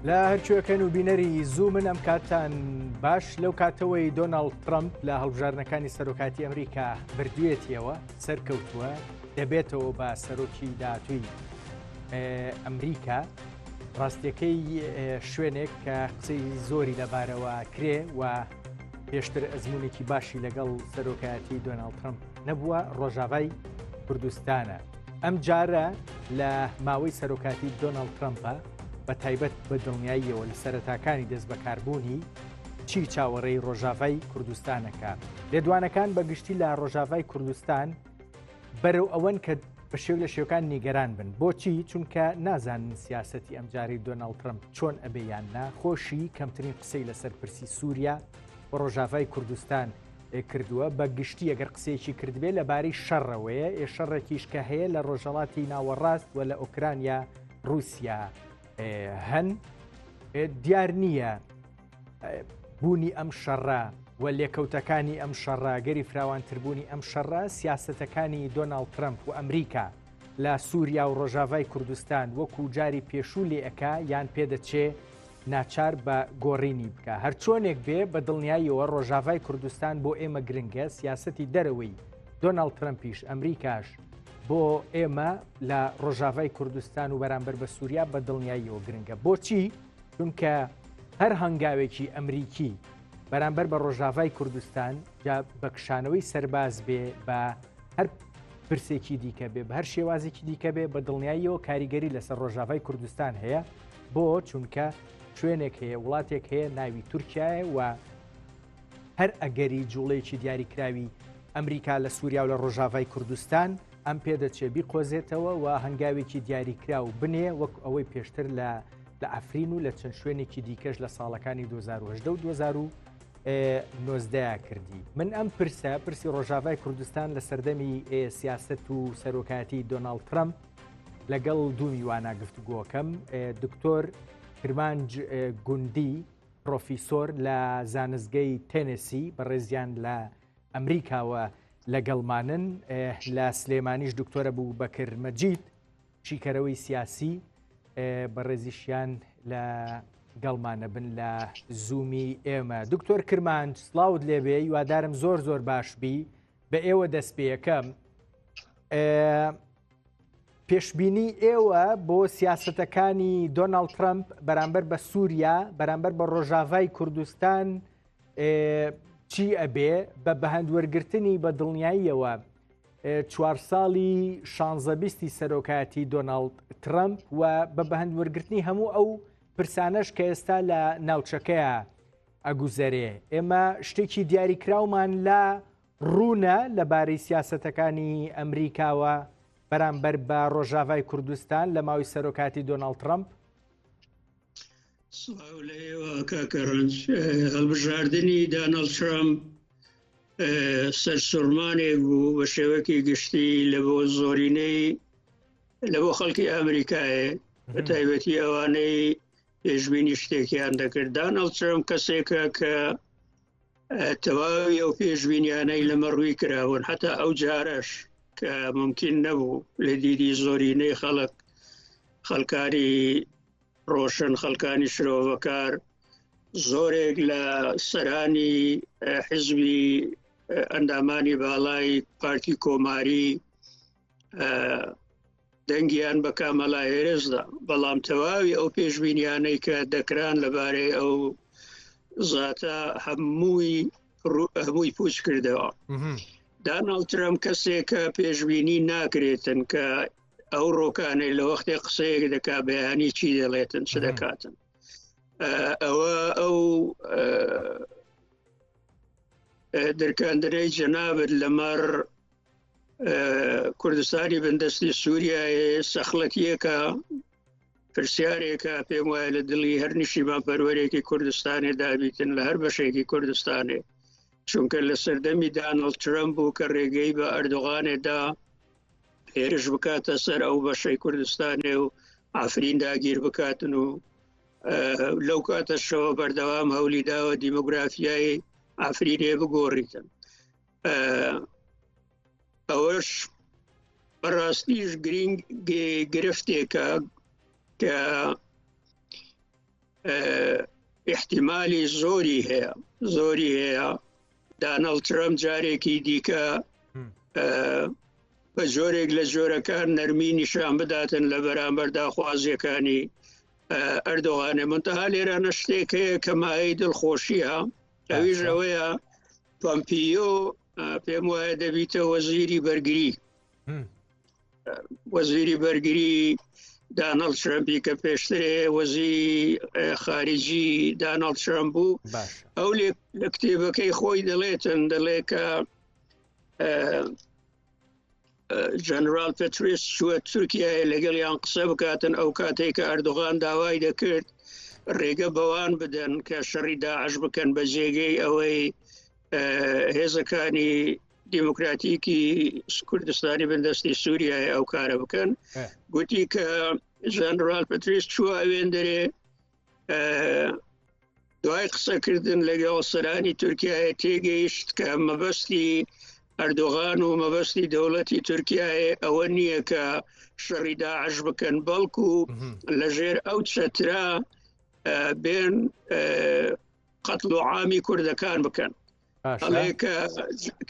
لە هەرکوێکەن و بینەری زوو من ئەم کاتان باش لەو کاتەوەی دۆناڵد ترامپ لە هەڵبژارنەکانی سەرۆکاتی ئەمریکا بردوێتیەوە سەرکەوتووە دەبێتەوە بە سەرۆکی داهاتووی ئەمریکا. ڕاستیەکەی شوێنێک کە قسەی زۆری لەبارەوە کرێ و پێشتر ئەزمونێکی باشی لەگەڵ سەرۆکایەتی دۆناڵد ترامپ نەبووە ڕۆژاوای کوردستانە. ئەم جارە لە ماوەی سەرۆکاتی دۆناڵد ترامپە بە تایبەت بە دڵنیاییەوە لە سەرەتاکانی دەست بەکاربوونی چی چاوەڕێی ڕۆژاوای کوردستانەکە. لێدوانەکان بەگشتی لە ڕۆژاوای کوردستان بەرەو ئەوەن کە بە شێو لە شێوەکان نیگەران بن. بۆچی؟ چونکە نازانن سیاسەتی ئەمجاری دۆناڵد ترامپ چۆن ئەبێیان نا خۆشی کەمترین قسەی لەسەر پرسی سووریا بە ڕۆژاوای کوردستان کردووە. بە گشتی ئەگەر قسێکی کردبێ لەبارەی شەڕەوەیە شەڕێکیش کە هەیە لە ڕۆژهەڵاتی ناوەڕاست و لە ئۆکرانیا رووسیا هەن دیار نییە بوونی ئەم شەڕە و لێکەوتەکانی ئەم شەڕە گەری فراوانتربوونی ئەم شەڕە سیاسەتەکانی دۆناڵد ترامپ و ئەمریکا لە سووریا و ڕۆژاوای کوردستان وەکو جاری پێشوو لێ ئەکا یان پێدەچێ ناچار بە گۆڕینی بکە. هەرچۆنێک بێ بە دڵنیاییەوە ڕۆژاوای کوردستان بۆ ئێمە گرنگە، سیاسەتی دەرەوەی دۆناڵد ترامپیش ئەمریکاش بۆ ئێمە لە ڕۆژاوای کوردستان و بەرامبەر بە سووریا بە دڵنیاییەوە گرنگە. بۆچی؟ چونکە هەر هەنگاوێکی ئەمریکی بەرامبەر بە ڕۆژاوای کوردستان یا بەکشانەوەی سەرباز بێ بە هەر پرسێکی دیکە بێ بە هەر شێوازێکی دیکە بێ بە دڵنیاییەوە کاریگەری لەسەر ڕۆژاوای کوردستان هەیە. بۆ چونکە شوێنێک هەیە وڵاتێک هەیە ناوی تورکیایە و هەر ئەگەری جوڵەیەکی دیاریکراوی ئەمریکا لە سووریا و لە ڕۆژاوای کوردستان ئەم پێدەچێ بیقۆزێتەوە و هەنگاوێکی دیاریکرا و بنێ وەک ئەوەی پێشتر لە ئەفرین و لە چەند شوێنێکی دیکەش لە ساڵەکانی 2010 و 2019 کردی. من ئەم پرسی ڕۆژاوای کوردستان لە سەردەمی سیاست و سەرۆکایەتی دۆناڵد ترامپ لەگەڵ دوو میوانە گفتوگۆکەم دکتۆر کرمانج گوندی پرۆفیسۆر لە زانستگەی تێنسی بەڕێزیان لە ئەمریکاوە لەگەڵمانن، لە سلێمانیش دکتۆرە بوو بەکر مەجید شیکەرەوەی سیاسی بەڕێزیشیان لە گەڵمانە بن لە زوومی ئێمە. دکتۆر کرمانج سڵاوت لێبێ، هیوادارم زۆر زۆر باش بی. بە ئێوە دەست پێیەکەم پێشبینی ئێوە بۆ سیاسەتەکانی دۆناڵد ترامپ بەرامبەر بە سووریا بەرامبەر بە ڕۆژاوای کوردستان چی ئەبێ بە بەهەندوەرگرتنی بە دڵنیاییەوە 4 ساڵی 16 سەرۆکایەتی دۆناڵد ترامپ و بە بەهەندوەرگرتنی هەموو ئەو پرسانەش کە ئێستا لە ناوچەکەیە ئەگوزەرێ. ئێمە شتێکی دیاریکراومان لە ڕوونە لەبارەی سیاسەتەکانی ئەمریکاوە بەرامبەر بە ڕۆژاوای کوردستان لە ماوەی سەرۆکاتی دۆناڵد ترامپ. کاکەڕەنج هەڵبژاردننی دۆناڵد ترامپ سەرسوڕمانێک بوو بە شێوەکی گشتی لە بۆ زۆرینەی لە بۆ خەڵکی ئەمریکایە بە تایبەتی ئەوانەی پێشبینی شتێکیان دەکرد. دۆناڵد ترامپ کەسێکە کە تەواوی ئەو پێشبینیانەی لەمە ڕووی کراون حتا ئەو جارەش کە ممکن نەبوو لە دیدی زۆرینەی خەڵکانی ڕۆشن خەڵکانی شرۆڤەکار زۆرێک لە سەرانی حیزبی ئەندامانی باڵای پارتی کۆماری دەنگیان بە کامەلا هێرزدا، بەڵام تەواوی ئەو پێشبینیانەی کە دەکران لەبارەی ئەو زاتە هەمووی پوچ کردەوە. دۆناڵد ترامپ کەسێکە پێشبینی ناکرێتن کە ئەو ڕۆکانەی لە وەختی قسەیەک دەکا بەیانی چی دەڵێتن چ دەکاتن. ئەوە ئەو دەرکاندنەی جەنابەت لەمەڕ کوردستانی بەندەستی سووریایە سەخڵەتیەکە پرسیارێکە پێم وایە لە دڵی هەر نیشتیمان پەروەرێکی کوردستانی دابیتن لە هەر بەشێکی کوردستانی، چونکە لە سەردەمی دۆناڵد ترامپ بوو کە ڕێگەی بە ئەردوغانێدا هێرش بکاتە سەر ئەو بەشەی کوردستانی و ئافرین داگیر بکاتن و لەو کاتەشەوە بەردەوام هەولی داوە دیمۆگرافیای ئافرینێ بگۆڕیتن. ئەوەش بەڕاستیش گرفتێکە کە احتیمالی زۆری هەیە دانەڵد ترەمپ جارێکی دیکە بە جۆرێک لە جۆرەکان نەرمی نیشان بداتن لە بەرامبەر داخوازیەکانی ئەردۆغانێ. منتەها لێرانە شتێک هەیە کە مایەی دڵخۆشیە، ئەویش ئەوەیە پۆمپیۆ پێم وایە دەبیتە وەزیری بەرگری دانەڵد ترەمپی کە پێشترێ وەزیری خارجی دانەڵد ترەمپ بوو. ئەو لە کتێبەکەی خۆی دەڵێ کە جەنرال پێتریس چووە تورکیای لەگەڵیان قسە بکاتن ئەو کاتێک کە ئەردۆغان داوای دەکرد ڕێگە بەوان بدەن کە شەڕی داعش بکەن بە جێگەی ئەوەی هێزەکانی دیموکراتیکی کوردستانی بەندەستی سووریای ئەو کارە بکەن. گوتی کە جەنرال پێتریس چووە ئەوێندەرێ دوای قسەکردن لەگەڵ سەرانی تورکیای تێگەیشت کە مەبەستی ئەردۆغان و مەبەستی دەوڵەتی تورکیای ئەوە نییە کە شەڕی داعش بکەن، بەڵکو لەژێر ئەو چەترا بێن قەتڵ و عامی کوردەکان بکەن. ئەڵێ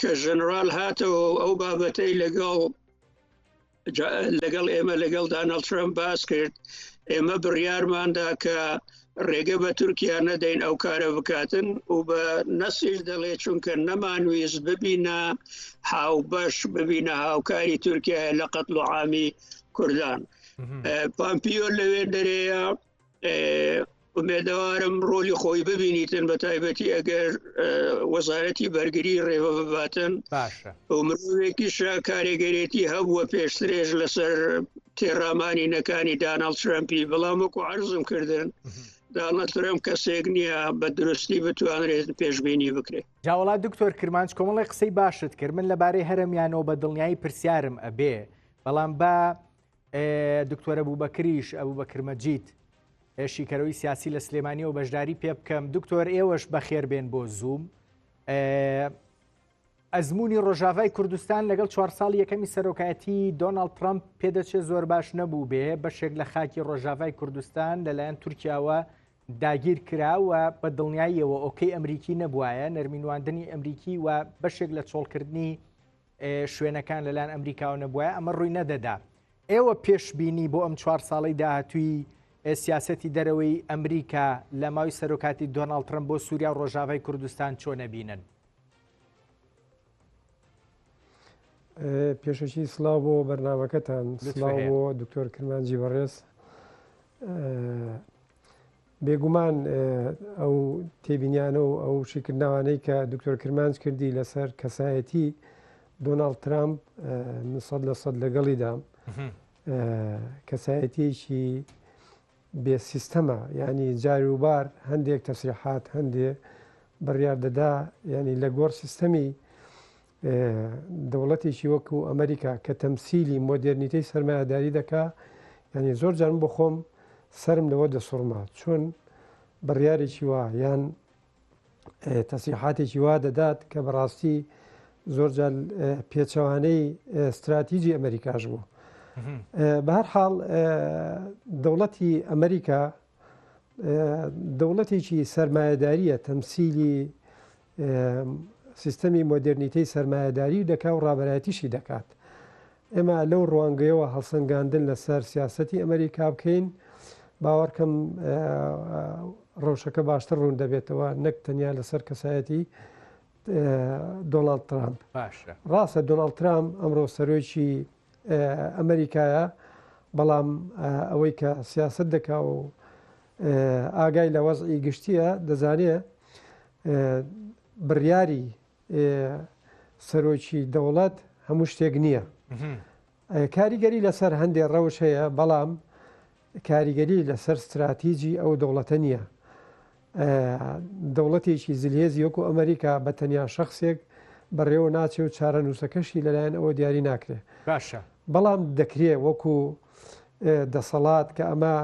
کە ژەنرال هاتەوە ئەو بابەتەی لەگەڵ ئێمە لەگەڵ دانەڵد ترەمپ باس کرد، ئێمە بڕیارماندا کە ڕێگە بە تورکیا نەدەین ئەو کارە بکاتن و بە نەسیش دەڵێ چونکە نەمانویست ببینە هاوبەش ببینە هاوکاری تورکیا لە قەتڵ و عامی کوردان. پۆمپیۆ لەوێندەرەیە ئومێدەوارم ڕۆلی خۆی ببینیتن بە تایبەتی ئەگەر وەزارەتی بەرگری ڕێوە بباتن و مرۆڤێکیشە کارێگەرێتی هەبووە پێشترێژ لەسەر تێڕامانینەکانی دانەڵد ترەمپی، بەڵام وەکو عەرزم کردن دانەڵد ترەمپ کەسێک نییە بە درستی بتوانرێت پێشبینی بکرێت. جاوەڵات دکتۆر کرمانج کۆمەڵی قسەی باشت کرد، من لەبارەی هەرەمیانەوە بە دڵنیایی پرسیارم ئەبێ، بەڵام بە دکتۆرە بووبەکریش ئەبووبەکر مەجید شیکەرەوەی سیاسی لە سلێمانی و بەشداری پێ بکەم. دکتۆر ئێوەش بەخێر بێن بۆ زووم. ئەزمموی ڕۆژاوای کوردستان لەگەڵ 4 ساڵی یەکەمی سەرۆکایەتی دۆناڵد ترەمپ پێدەچێت زۆر باش نەبوو بێ، بەشێک لە خاکی ڕۆژاوای کوردستان لەلایەن تورکیاوە داگیر کراوە بە دڵنیاییەوە ئۆکەی ئەمریکی نەبوایە، نەرمینواندنی ئەمریکی و بەشێک لە چۆڵکردنی شوێنەکان لەلایەن ئەمریکاوە نەبووایە، ئەمە ڕووی نەدەدا. ئێوە پێشبینی بۆ ئەم 4 ساڵی داهاتووی سیاسەتی دەرەوەی ئەمریکا لە ماوەی سەرۆکاتی دۆناڵد ترەمپ بۆ سووریا و ڕۆژاوای کوردستان چۆنە بینن؟ پێشەکی سڵاو بۆ بەرنامەکەتان، سڵاو بۆ دکتۆر کرمانجی بەڕێز. بێگومان ئەو تێبینیانە و ئەو شیکردناوانەی کە دکتۆر کرمانج کردی لەسەر کەسایەتی دۆناڵد ترەمپ 100% لەگەڵیدام. کەسایەتیەکی بێ سیستەمە، ینی جاروبار هەندێک تەسریحات هەندێک بڕیار دەدا، ینی لە گۆڕ سیستەمی دەوڵەتێکی وەکو ئەمریکا کە تەمسیلی مۆدرنیتەی سەرمایهداری دەکا، ینی زۆر جارم بۆ خۆم سرم لەوە دەسوڕما چۆن بڕیارێکی وا یان تەسریحاتێکی وا دەدات کە بەڕاستی زۆر جار پێچەوانەی استراتیجی ئەمریکاش بوو. بە هەر حاڵ دەوڵەتی ئەمریکا دەوڵەتێکی سەرمایهداریە، تەمسیلی سیستەمی مۆدرنیتەی سەرمایهداری دەکا و ڕابەرایەتیشی دەکات. ئێمە لەو ڕوانگەیەوە هەڵسەنگاندن لەسەر سیاسەتی ئەمریکا بکەین، باوەڕکەم ڕەوشەکە باشتر ڕوون دەبێتەوە، نەک تەنیا لەسەر کەسایەتی دۆناڵد ترەمپ. ڕاستە دۆناڵد ترەمپ ئەمڕۆ سەرۆکی ئەمریکایە، بەڵام ئەوەی کە سیاست دەکا و ئاگای لە وەزعی گشتیە دەزانێت بڕیاری سەرۆکی دەوڵەت هەموو شتێک نییە. کاریگەری لەسەر هەندێک ڕەوش هەیە، بەڵام کاریگەری لەسەر استراتیجی ئەو دەوڵەتە نییە. دەوڵەتێکی زلهێزی وەکو ئەمریکا بە تەنیا شخصێک بەڕێوە ناچێ و چارە نووسەکەشی لەلایەن ئەوە دیاری ناکرێت. باشە، بەڵام دەکرێت وەکو دەسەڵات کە ئەمە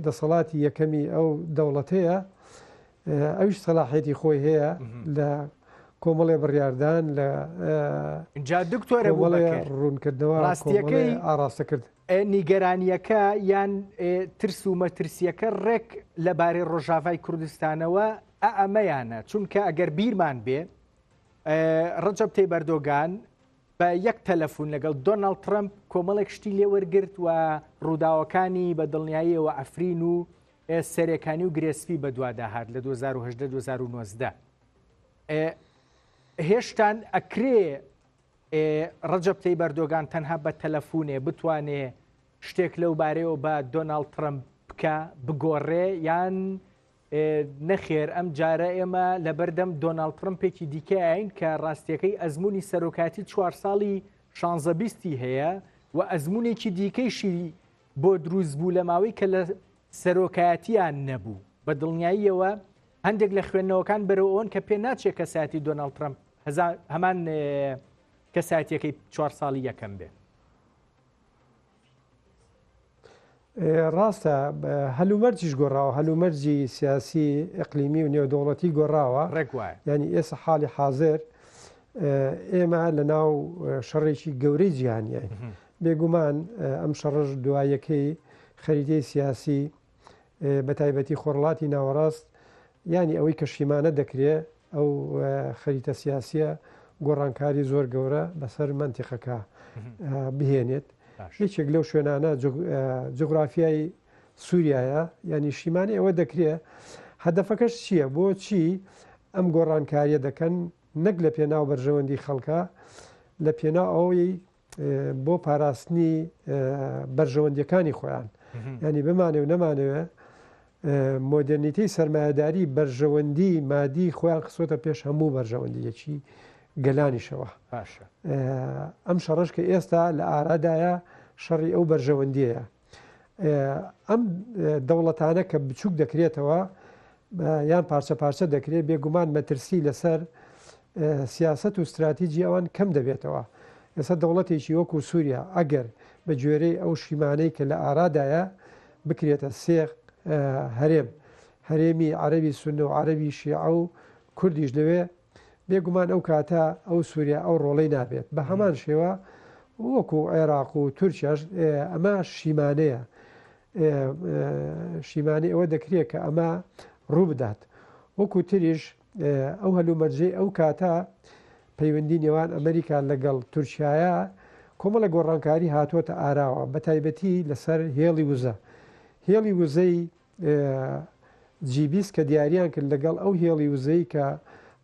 دەسەڵاتی یەکەمی ئەو دەوڵەتەیە، ئەوش سەلاحیەتی خۆی هەیە لە کۆمەڵێ بڕیاردان لە اینجا دکتۆرە ڕوونکردنەوە ڕاستیەکەی ئاراستە کرد. نیگەرانیەکە یان ترس و مەترسیەکە ڕێک لەبارەی ڕۆژاوای کوردستانەوە ئەمەیانە، چونکە ئەگەر بیرمان بێ ڕەجەب تەیب ئەردۆغان بە یەک تەلەفۆن لەگەڵ دۆناڵد ترەمپ کۆمەڵێک شتی لێ وەرگرت و ڕووداوەکانی بە دڵنیاییەوە ئەفرین و سەرەکانی و گرێسپی بەدواداهات لە 2010-2019 هێشتان ئەکرێ ڕەجەب تەیب ئەردۆغان تەنها بە تەلەفۆنێ بتوانێ شتێک لەو بارەیەوە بە دۆناڵد ترەمپ بکە بگۆڕێ یان نەخێر ئەم جارە ئێمە لەبەردەم دۆناڵد ترەمپێکی دیکەین کە ڕاستیەکەی ئەزمموی سەرۆکاتی 4 ساڵی 16 هەیە و ئەزممونێکی دیکەیشی بۆ دروست بوو لە ماوەی کە لە سەرۆکایەتیان نەبوو بە دڵنیاییەوە هەندێک لە خوێندنەوەکان بەرەوەن کە پێ ناچێت کەساتی دۆناڵد ترەمپ هەمان کەساتیەکەی 4 ساڵی یەکەم بێ. ڕاستە هەلومەرجیش گۆڕاوە، هەلومەرجی سیاسی ئەقلیمی و نێودەوڵەتی گۆڕاوە، ڕێکوایە ینی ئێستا حاڵی حاضر ئێمە لە ناو شەڕێکی گەورەی جیهانیە. بێگومان ئەم شەڕژ دوایەکەی خەریتەی سیاسی بە تایبەتی خۆڕڵاتی ناوەڕاست ینی ئەوەی کە شیمانە دەکرێت ئەو خەریتە سیاسیە گۆڕانکاری زۆر گەورە بەسەر منتیقەکە بهێنێت. هیچێک لەو شوێنانە جغرافیای سووریایە ینی شیمانی ئەوە دەکرێت هەدەفەکەش چییە؟ بۆچی ئەم گۆڕانکاریە دەکەن نەک لە پێناو بەرژەوەندی خەڵکە لە پێناو ئەوەی بۆ پاراستنی بەرژەوەندیەکانی خۆیان ینی بمانێ و نەمانەوە مۆدرنیتی سەرمایهداری بەرژەوەندی مادی خۆیان خسۆتە پێش هەموو بەرژەوەندیەکی گەلانیشەوە. ئەم شەڕش کە ئێستا لە ئارادایە شەڕی ئەو بەرژەوەندیەیە. ئەم دەوڵەتانە کە بچووک دەکرێتەوە یان پارچە پارچە دەکرێت بێگومان مەترسی لەسەر سیاست و استراتیجی ئەوان کەم دەبێتەوە. ئێستا دەوڵەتێکی وەکو سووریا ئەگەر بە گوێرەی ئەو شیمانەی کە لە ئارادایە بکرێتە سێ هەرێم، هەرێمی عەرەبی سونە و عەرەبی شیعە و کوردیش لەوێ، بێگومان ئەو کاتە ئەو سووریا ئەو ڕۆڵەی نابێت. بە هەمان شێوە وەکو عێراق و تورکیاش ئەمە شیمانەیە، شیمانی ئەوە دەکرێت کە ئەمە ڕوو بدات. وەکو تریش ئەو هەلومەرجەی ئەو کاتە پەیوەندی نێوان ئەمریکا لەگەڵ تورکیایە کۆمەڵە گۆڕانکاری هاتووەتە ئاراوە، بە تایبەتی لەسەر هێڵی وزە. هێڵی وزەی جیبیس کە دیاریان کرد لەگەڵ ئەو هێڵی وزەی کە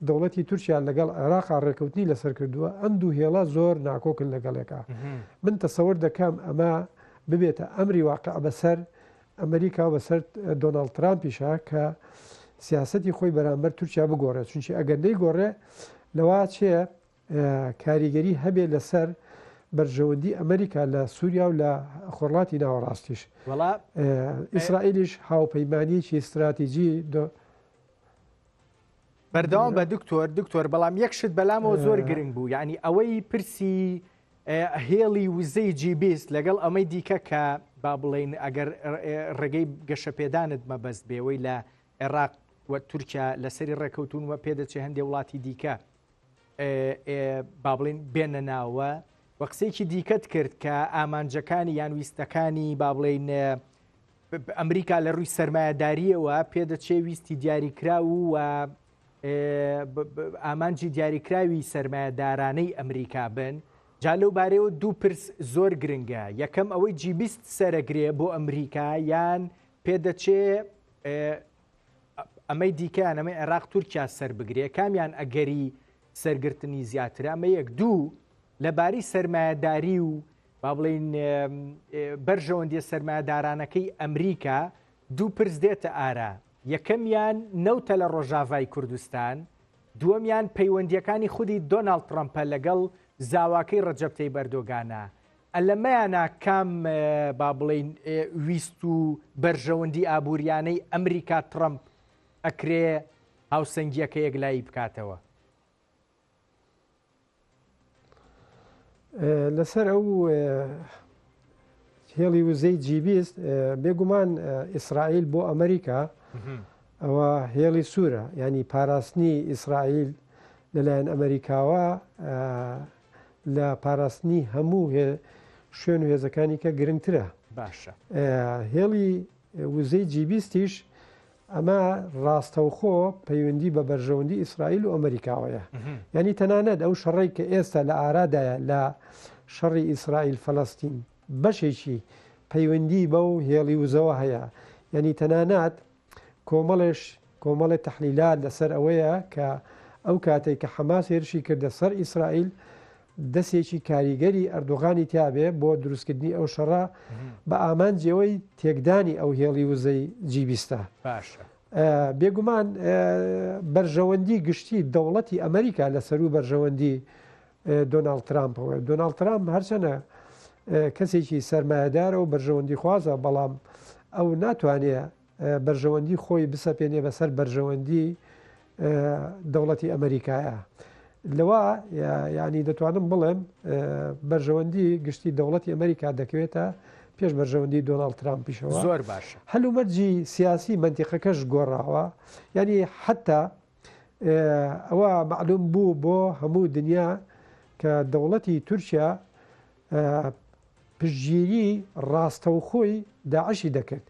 دەوڵەتی تورکیا لەگەڵ عێراقا ڕێکەوتنی لەسەر کردووە، ئەم دوو هێڵە زۆر ناکۆکن لەگەڵێکە. من تەسەور دەکەم ئەمە ببێتە ئەمری واقع بەسەر ئەمریکا و بەسەر دۆناڵد ترامپیشە کە سیاسەتی خۆی بەرامبەر تورکیا بگۆڕێت، چونکی ئەگەر نەیگۆڕێ لەوا چێ کاریگەری هەبێ لەسەر بەرژەوەندی ئەمریکا لە سووریا و لە خۆڕڵاتی ناوەڕاستیش. ئیسرائیلیش هاوپەیمانیی استراتیجی بەردەوام بە دکتۆر بەڵام یەکشت بەلامەوە زۆر گرنگ بوو، یعنی ئەوەی پرسی هێڵی وزەی جیبیست لەگەڵ ئەمەی دیکە کە با بڵێن ئەگەر ڕێگەی گەشەپێدانت مەبەست بێەوەی لە عێراق و تورکیا لەسەری ڕێکەوتون وە پێدەچێ هەندێک وڵاتی دیکە با بڵێن بێنە ناوە وە قسەیەکی دیکەت کرد کە ئامانجەکانی یان ویستەکانی با بڵێن ئەمریکا لە ڕووی سەرمایهداریەوە پێدەچێ ویستی دیاریکرا و ئامانجی دیاریکراوی سەرمایهدارانەی ئەمریکا بن. جا لەو بارەیەوە دوو پرس زۆر گرنگە. یەکەم ئەوەی جیبیست سەرەگرێ بۆ ئەمریکا یان پێدەچێ ئەمەی دیکەیان ئەمەی عێراق تورکیا سەر بگرێ، کامیان ئەگەری سەرگرتنی زیاترە. ئەمە یەک. دوو لەباری سەرمایهداری و با بڵێن بەرژەوەندی سەرمایهدارانەکەی ئەمریکا دوو پرس دێتە ئارا. یەکەمیان نەوتە لە ڕۆژاوای کوردستان، دووەمیان پەیوەندیەکانی خودی دۆناڵد ترەمپە لەگەڵ زاواکەی ڕەجەب تەیب ئەردۆغانە. ئەلەمەیانە کام با بڵێن ویست و بەرژەوەندی ئابوووریانەی ئەمریکا ترەمپ ئەکرێ هاوسەنگیەکە یەکلایی بکاتەوە. لەسەر ئەو هێڵی وزەی جیبیست بێگومان ئیسرائیل بۆ ئەمریکا ئەوە هێڵی سوورە، ینی پاراستنی ئیسرائیل لەلایەن ئەمریکاوە لە پاراستنی هەموو شوێن و هێزەکانی کە گرنگترە. باشە هێڵی وزەی جیبیستیش ئەمە ڕاستەوخۆ پەیوەندی بە بەرژەوەندی ئیسرائیل و ئەمریکاوەیە. یعنی تەنانەت ئەو شەڕێک کە ئێستا لە ئارادایە لە شەڕی ئیسرائیل فەلەستین بەشێکی پەیوەندی بەو هێڵی وزەوە هەیە. یعنی تەنانەت کۆمەڵی تەحلیلات لەسەر ئەوەیە کە ئەو کاتێک کە حەماس هێرشی کردە سەر ئیسرائیل دەستێکی کاریگەری ئەردۆغانی تیابێ بۆ دروستکردنی ئەو شەڕە بە ئامانجەوەی تێکدانی ئەو هێڵی وزەی جیبیستە. باشە بێگومان بەرژەوەندی گشتی دەوڵەتی ئەمریکا لەسەر و بەرژەوەندی دۆناڵد ترامپەوە. دۆناڵد ترامپ هەرچەنە کەسێکی سەرمایهدارە و بەرژەوەندی خوازە، بەڵام ئەو ناتوانێت بەرژەوەندی خۆی بسەپێنێ بەسەر بەرژەوەندی دەوڵەتی ئەمریکایە. لەوە یعنی دەتوانم بڵێم بەرژەوەندی گشتی دەوڵەتی ئەمریکا دەکەوێتە پێش بەرژەوەندی دۆناڵد ترامپیشەوە. زۆر باشە. هەلومەرجی سیاسی منتیقەکەش گۆڕاوە. یعنی حتا ئەوە معلوم بوو بۆ هەموو دنیا کە دەوڵەتی تورکیا پشتگیری ڕاستەوخۆی داعشی دەکرد.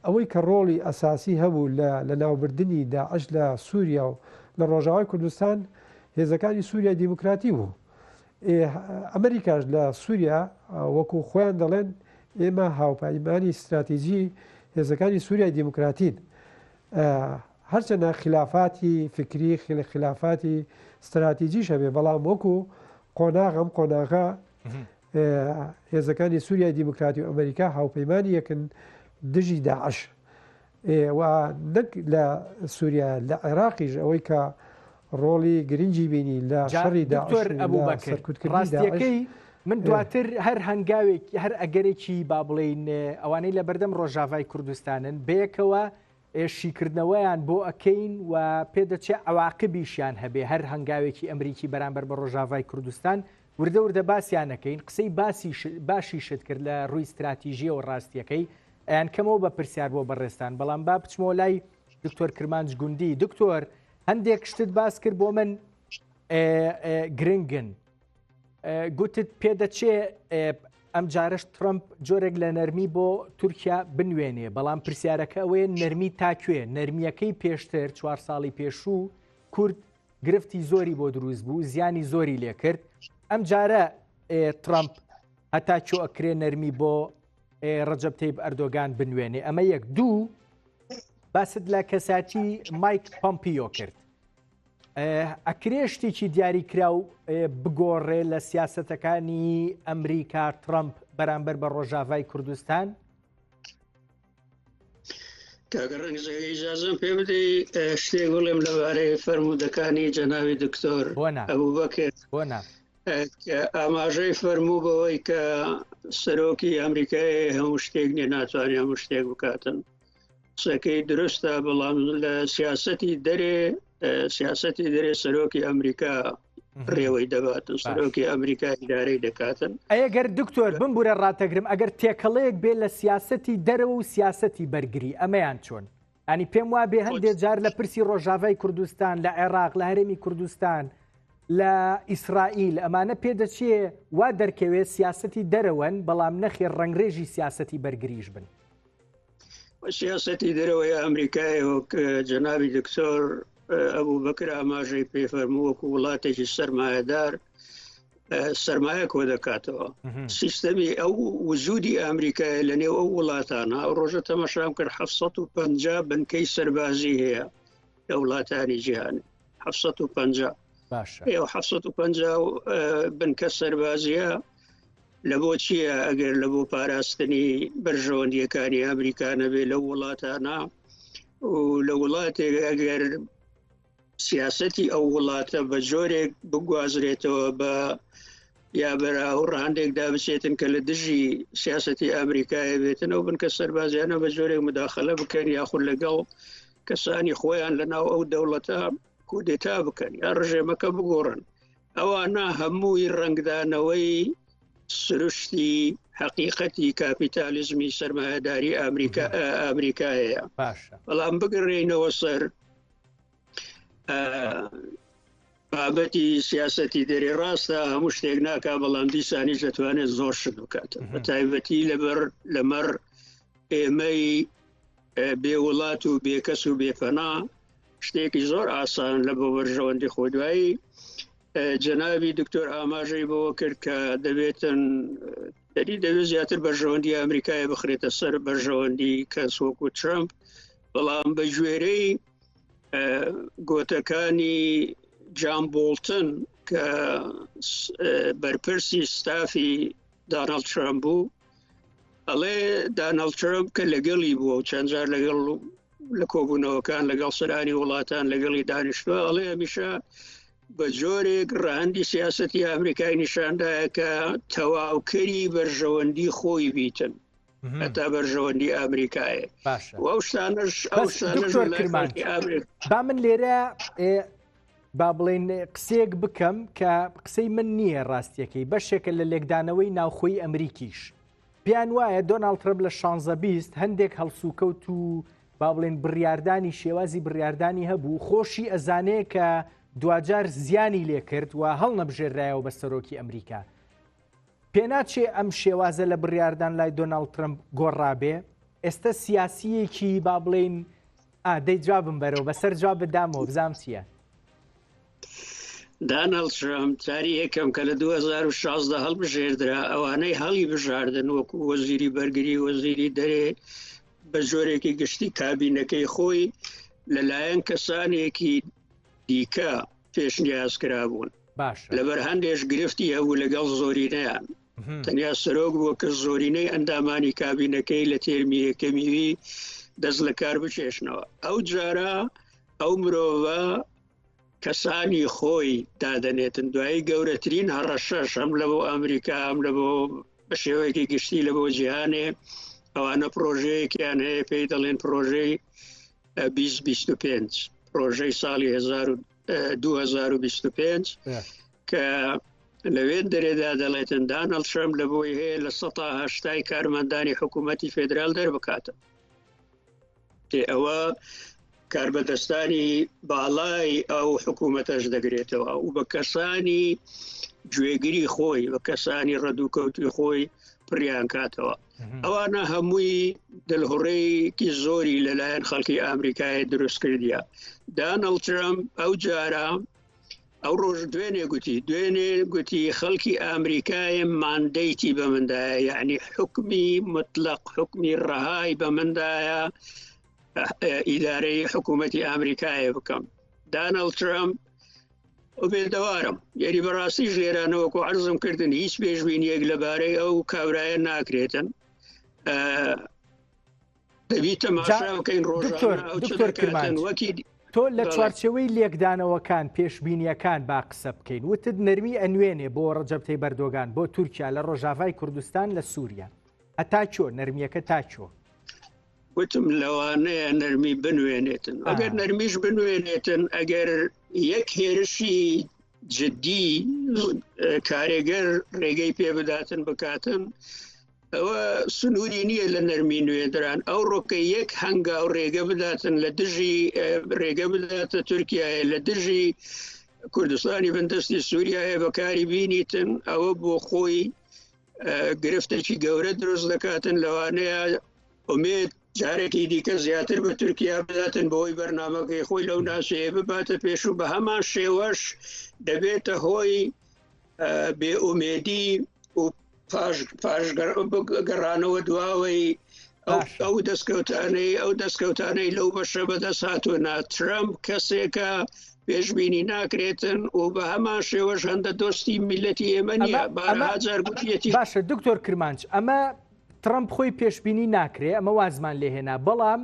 ئەوەی کە ڕۆڵی ئەساسی هەبوو لە ناوبردننی داعش لە سووریا و لە ڕۆژاوای کوردستان هێزەکانی سووریای دیموکراتی بوو. ئەمریکاش لە سووریا وەکو خۆیان دەڵێن ئێمە هاوپەیمانی استراتیژی هێزەکانی سووریای دیموکراتین. هەرچەنە خلافاتی فکری خلافاتی استراتیژیش هەبێ، بەڵام وەکو قۆناغم قۆناغا هێزەکانی سووریای دیموکراتی و ئەمریکا هاوپەیمانی یەکن دژی داعش. و نەک لە سووریا لە عێراقیش ئەوەی کە ڕۆڵی گرنگی بینی لە شەڕی دکتۆر ئەبوبەکر ڕاستیەکەی من دواتر هەر هەنگاوێکی هەر ئەگەرێکی با بڵێن ئەوانەی لە بەردەم ڕۆژاوای کوردستانن بەیەکەوە شیکردنەوەیان بۆ ئەەکەین و پێدەچێت ئەواقبیشیان هەبێ هەر هەنگاوێکی ئەمریکی بەرامبەر بە ڕۆژاوای کوردستان وردە وردە باسییانەکەین قسەی باشی شت کرد لە ڕووی استراتیژیە و ڕاستیەکەی ئەیان کەمەوە بە پرسیار بۆ بەڕێستان. بەڵام با بچمەوە لای دکتۆر کرمانج گوندی. دکتۆر هەندێک شتت باس کرد بۆ من گرنگن، گوتت پێدەچێ ئەم جارش ترامپ جۆرێک لە نەرمی بۆ تورکیا بنوێنێ، بەڵام پرسیارەکە ئەوەیە نەرمی تاکوێ. نەرمیەکەی پێشتر 4 ساڵی پێشوو کورد گرفتی زۆری بۆ دروست بوو، زیانی زۆری لێ کرد. ئەم جارە ترامپ هەتا چۆ ئەکرێ نەرمی بۆ ڕەجەب تەیب ئەردۆگان بنوێنێ. ئەمە یەک. دوو، باست لە کەساتی مایک پۆمپیۆ کرد. ئەکرێ شتێکی دیاریکرا و بگۆڕێ لە سیاسەتەکانی ئەمریکا ترامپ بەرامبەر بە ڕۆژاوای کوردستان؟ کاگەڕنگزەکە ئیجازەم پێ بدەی شتێک بڵێم لەبارەی فەرموودەکانی جەناوی دکتۆر ئەبوبەکر ئاماژەی فەرموو بەوەی کە سەرۆکی ئەمریکای هەموو شتێک نیە ناتوانێت هەموو شتێک بکاتن. قسەکەی دروستە، بەڵام لە سیاسەتی دەرێ سەرۆکی ئەمریکا ڕێوەی دەباتن، سەرۆکی ئەمریکا ئیدارەی دەکاتن. ئەگەر دکتۆر بمبورە ڕاتەگرم، ئەگەر تێکەڵەیەک بێ لە سیاسەتی دەرەوە و سیاسەتی بەرگری ئەمەیان چۆن؟ ئەنی پێم وا بێ هەندێک جار لە پرسی ڕۆژاوای کوردستان، لە عێراق، لە هەرێمی کوردستان، لە ئیسرائیل ئەمانە پێدەچێ وا دەرکەوێت سیاسەتی دەرەوەن، بەڵام نەخێ ڕنگڕێژی سیاسەتی بەرگریش بن. سیاسەتی دەرەوەی ئەمریکای وەک جەنابی دکتۆر ئەبوبەکر ئاماژەی پێفەرموو وەکو وڵاتێکی سەرمایەدار سەرمایە کۆ دەکاتەوە. سیستەمی ئەو وجودی ئەمریکای لە نێو ئەو وڵاتانە ئەو ڕۆژە تەماشام کرد 750 بنکەی سەربازی هەیە لە وڵاتانی جیهانی. 750 ئێوە 750 بنکە سەربازیە لە بۆ چییە؟ ئەگەر لە بۆ پاراستنی بەرژەوەندیەکانی ئەمریکا نەبێ لەو وڵاتانە و لە وڵاتێک ئەگەر سیاسەتی ئەو وڵاتە بە جۆرێک بگوازرێتەوە بە یا بەراورد هەندێکدا بچێتن کە لە دژی سیاسەتی ئەمریکایە بێتن ئەو بنکە سەربازیانە بە جۆرێک مداخەلە بکەن یاخود لەگەڵ کەسانی خۆیان لەناو ئەو دەوڵەتە کودێتا بکەن یا ڕژێمەکە بگۆڕن. ئەوانە هەمووی ڕنگدانەوەی سروشتی حقیقەتی کاپیتالیزمی سەرمایەداری ئەمریکایەیە. بەڵام بگەڕێینەوە سەر بابەتی سیاسەتی دەرێ ڕاستە هەموو شتێک ناکا بەڵام دیسانی دەتوانێت زۆر شت بکاتە بە تایبەتی لەمەر ئێمەی بێوڵات و بێکەس و بێپەنا شتێکی زۆر ئاسان لە بۆ بەرژەوەندی خۆدوایی جەنابی دکتۆر ئاماژەی بەوە کرد کە دەبێتن دەبێت زیاتر بەرژەوەندی ئەمریکای بخرێتە سەر بەرژەوەندی کەس وەکو ترامپ بەڵام بە ژێرەی گۆتەکانی جان بۆڵتن کە بەرپرسی ستافی داناڵد ترامپ بوو ئەڵێ داناڵد ترامپ کە لەگەڵی بووە و چەند جار لەگەڵ لە کۆبوونەوەکان لەگەڵ سەرانی وڵاتان لەگەڵی دانیشتووە ئەڵێ هەمیشە بە جۆرێک ڕەهەندی سیاسەتی ئەمریکای نیشاندایە کە تەواوکەری بەرژەوەندی خۆی بیتن هەتا بەرژەوەندی ئەمریکایە ئەو شتانەش با من لێرە با بڵێن قسێک بکەم کە قسەی من نییە ڕاستیەکەی بەشێکە لە لێکدانەوەی ناوخۆی ئەمریکیش پیان وایە دۆناڵد ترامپ لە 16 هەندێک هەڵسوکەوت و با بڵێن بڕیاردانی شێوازی بڕیاردانی هەبوو خۆشی ئەزانەیە کە دوجار زیانی لێ کرد و هەڵ نەبژێرایەوە بە سەرۆکی ئەمریکا پێناچێ ئەم شێوازە لە بڕیاردان لای دۆناڵد ترامپ گۆڕابێ ئێستا سیاسیەکی با بڵێن دەی جوابم بەرەوە بەسەر جواب بدامەوە بزانم چییە داناڵد ترامپ تاری یەکەم کە لە 2016 هەڵبژێردرا ئەوانەی هەڵی بژاردن وەکو وەزیری بەرگری وەزیری دەرێ بە جۆرێکی گشتی کابینەکەی خۆی لەلایەن کەسانێکی دیکە پێشنیازکرا بوون لەبەر هەندێش گرفتی هەبوو لەگەڵ زۆرینەیان تەنیا سەرۆک بووە کە زۆرینەی ئەندامانی کابینەکەی لە تێرمی یەکەمیوی دەست لە کار بچێشنەوە ئەو جارە ئەو مرۆڤە کەسانی خۆی دادەنێتن دوایی گەورەترین هەڕەشەش هەم لە بۆ ئەمریکا هەم لە بۆ بە شێوەیەکی گشتی لە بۆ جیهانێ ئەوانە پرۆژەیەکیان هەیە پێی دەڵێن پرۆژەی 2025 پرۆژەی ساڵی 2025 کە لەوێن دەرێدا دەڵێتن داناڵد ترامپ لە بۆی هەیە لە 180 کارمەندانی حکوومەتی فێدرال دەربکاتە ئەوە کاربەدەستانی باڵای ئەو حکوومەتەش دەگرێتەوە و بە کەسانی گوێگری خۆی بە کەسانی ڕەدووکەوتی خۆی پڕیان کاتەوە ئەوانە هەمووی دڵهوڕەیەکی زۆری لەلایەن خەڵکی ئامریکای دروست کردیە داناڵد ترامپ ئەو جارە ئەو ڕۆژ دوێنێ گوتی خەڵکی ئامریکای ماندەیتی بە مندایە یعنی حکمی مطلق حکمی ڕەهای بە مندایە ئیدارەی حکوومەتی ئامریکایە بکەم داناڵد ترامپ بێدەوارم یاری بەڕاستی ژێرانەوەکو عەرزم کردن هیچ پێشبینیەک لەبارەی ئەو کابرایە ناکرێتن دەبی تەماشا بکەین ڕۆژانە وەکی تۆ لە چوارچەوەی لێکدانەوەکان پێشبینیەکان با قسە بکەین وتت نەرمی ئەنوێنێ بۆ ڕەجەب تەیب ئەردۆغان بۆ تورکیا لە ڕۆژاوای کوردستان لە سووریا هەتا چۆ نەرمیەکە تا چۆ وتم لەوانەیە نەرمی بنوێنێتن ئەگەر نەرمیش بنوێنێتن ئەگەر یەک هێرشی جددی کارێگەر ڕێگەی پێ بداتن بکاتن ئەوە سنووری نییە لە نەرمی نوێدران ئەو ڕۆکە یەک هەنگاو ڕێگە بداتن لە دژی ڕێگە بداتە تورکیایە لە دژی کوردستانی بەندەستی سووریایە بەکاری بینیتن ئەوە بۆ خۆی گرفتێکی گەورە دروست دەکاتن لەوانەیە ئومێد جارێکی دیکە زیاتر بە تورکیا بداتن بۆی بەرنامەکەی خۆی لەو ناسەیە بباتە پێش و بە هەمان شێوەش دەبێتە هۆی بێئومێدی و پاشگەڕانەوە دواوەی ئەو دەستکەوتانەی لەو بەشە بەدەست هاتوونە ترامپ کەسێکە پێشبینی ناکرێتن و بە هەمان شێوەش هەندە دۆستی میلەتی ئێمە نییە بارهاجار گوتیەتی باشە دکتۆر کرمانچ ئەمە ترامپ خۆی پێشبینی ناکرێ ئەمە وازمان لێهێنا بەڵام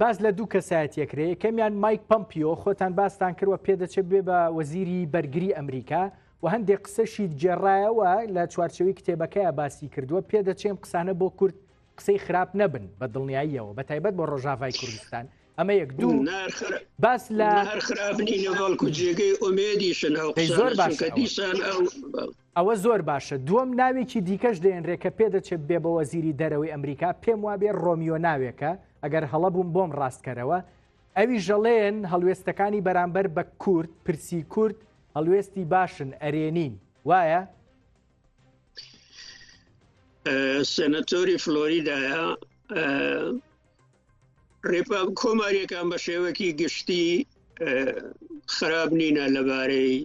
باز لە دوو کەسایەتیەکرێ کەمیان مایک پەمپیۆ خۆتان باستان کردوە پێدەچێت بێ بە وەزیری بەرگری ئەمریکا و هەندێک قسەشی جێڕایەوە لە چوارچەوەی کتێبەکەیە باسی کردووە پێدەچێم قسانە بۆ کورد قسەی خراپ نەبن بە دڵنیاییەوە بە تایبەت بۆ ڕۆژاوای کوردستان ئەمە یەک دوو باس لە خراپنی لەگەڵکو جێگەی ئومێدیشن زۆر باشە ئەوە زۆر باشە دووەم ناوێکی دیکەش دێنرێ کە پێدەچێت بێ بە وەزیری دەرەوەی ئەمریکا پێم وابێ ڕۆمیۆ ناوێکە ئەگەر هەڵە بووم بۆم ڕاستکەرەوە ئەوی ژەڵێن هەڵوێستەکانی بەرامبەر بە کورد پرسی کورد هەڵوێستی باشن ئەرێنین وایە؟ سەنەتۆری فلۆریدایە ڕێپا کۆماریەکان بە شێوەکی گشتی خراپ نینە لەبارەی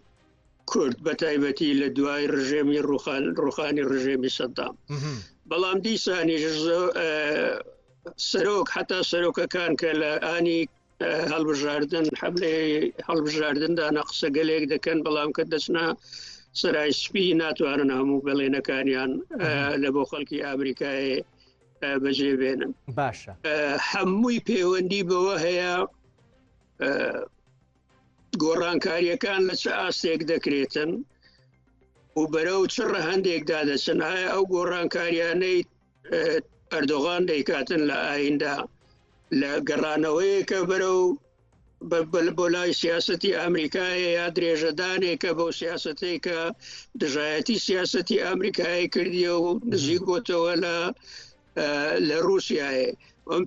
کورد بە تایبەتی لە دوای ڕژێمی ڕوخانی ڕژێمی سەدام بەڵام دیسانی سەرۆک حتا سەرۆکەکان کە لە ئانی هەڵبژاردن هەڵبژاردندا نەقسە گەلێک دەکەن بەڵام کە دەچنا سەرای سپی ناتوانن هەموو بەڵێنەکانیان لە بۆ خەڵکی ئامریکای بەجێبێنن باشە هەمووی پەیوەندی بەوە هەیە گۆڕانکاریەکان لە چه ئاستێک دەکرێتن و بەرەو چ ڕەهەندێکدا دەچن ئایا ئەو گۆڕانکاریانەی ئەردۆغان دەیکاتن لە ئایندا لە گەڕانەوەیەکە بەرەو بۆ لای سیاسەتی ئەمریکایە یا درێژەدانێکە بەو سیاسەتەی کە دژایەتی سیاسەتی ئەمریکای کردیە و نزیک بۆتەوە لە رووسایە ئەم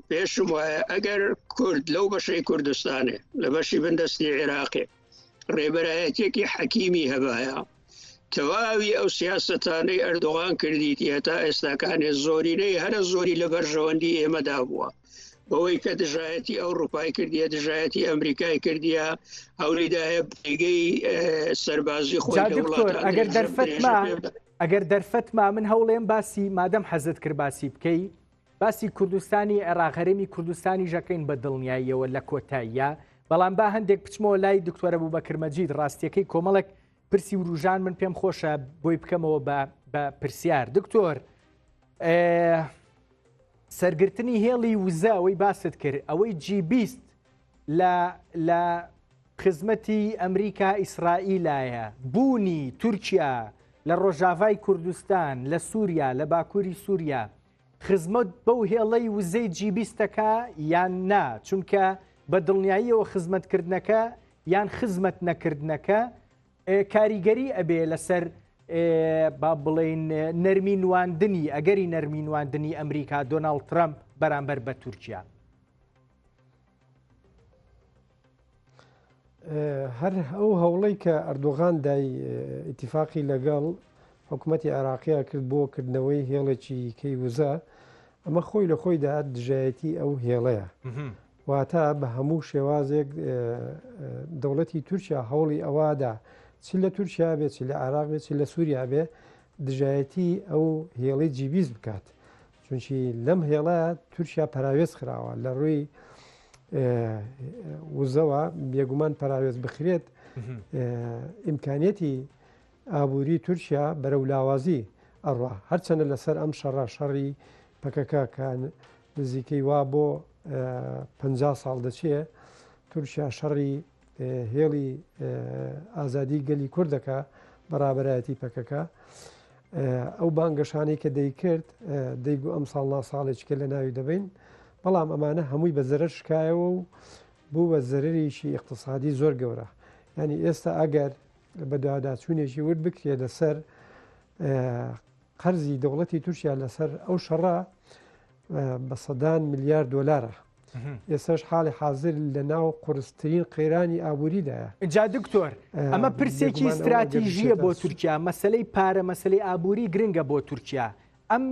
پێشم وایە ئەگەر کورد لەو بەشەی کوردستانێ لە بەشی بندستی عێراقێ ڕێبەرایەتێکی حەکیمی هەبایە تەواوی ئەو سیاسەتانەی ئەردۆغان کردیتی هەتا ئێستاکانێ زۆرینەی هەرە زۆری لە بەرژەوەندی ئێمەدا بووە بەوەی کە دژایەتی ئەوروپای کردیە دژایەتی ئەمریکای کردیە هەوریدایە بێگەی سەربازی خۆی ئەگەر دەرفەتما من هەوڵێم باسی مادەم حەزت کرد باسی بکەی باسی کوردستانی عێراق هەرێمی کوردستانی ژەکەین بە دڵنیاییەوە لە کۆتاییە بەڵام با هەندێک بچمەوە لای دکتۆرە بووبەکر مەجید ڕاستیەکەی کۆمەڵک پرسی وروژان من پێم خۆشە بۆی بکەمەوە بە پرسیار دکتۆر سەرگرتنی هێڵی وزە ئەوەی باست کرد ئەوەی G20 لە خزمەتی ئەمریکا ئیسرائیلایە بوونی تورکیا لە ڕۆژاوای کوردستان لە سووریا لە باکووری سووریا خزمەت بەو هێڵەی وزەی G20ەکە یان نا چونکە بە دڵنیاییەوە خزمەتکردنەکە یان خزمەت نەکردنەکە کاریگەری ئەبێ لەسەر با بڵێن نەرمینواندنی ئەگەری نەرمینواندنی ئەمریکا دۆناڵد ترامپ بەرامبەر بە تورکیا هەر ئەو هەوڵەی کە ئەردۆغان دای ئیتیفاقی لەگەڵ حکوومەتی عێراقیە کرد بۆ کردنەوەی هێڵێکی کەی وزە ئەمە خۆی لە خۆیدا دژایەتی ئەو هێڵەیە واتە بە هەموو شێوازێک دەوڵەتی تورکیا هەوڵی ئەوادا چی لە تورکیا بێت چی لە عێراق بێت چی لە سووریا بێ دژایەتی ئەو هێڵی G20 بکات چونکی لەم هێڵە تورکیا پەراوێز خراوە لە ڕووی وزەوە بێگومان پەراوێز بخرێت ئیمکانیەتی ئابووری تورکیا بەرەو لاوازی ئەڕوا هەرچەنە لەسەر ئەم شەڕی پەکەکەکان نزیکەی وا بۆ 50 ساڵ دەچێت تورکیا شەڕی هێڵی ئازادی گەلی کوردەکە بەڕابەرایەتی پەکەکە ئەو بانگەشانەی کە دەیکرد دەیگو ئەم ساڵ ناساڵێککە لە ناوی دەبین بەڵام ئەمانە هەمووی بە زەرەر شکایەوە و بوو بە زەرریشی اقتصادی زۆر گەورە ینی ئێستا ئەگەر بە دوواداچوونێکی ورد بکرێت لەسەر قەرزی دەوڵەتی تورکیا لەسەر ئەو شەڕە بە سەدان ملیار دۆلارە ئێستاش حاڵی حاضر لە ناو قورسترین قەیرانی ئابووریدایە جا دکتۆر ئەمە پرسێکی استراتیژیە بۆ تورکیا مەسلەی پارە مەسلەی ئابووری گرنگە بۆ تورکیا ئەم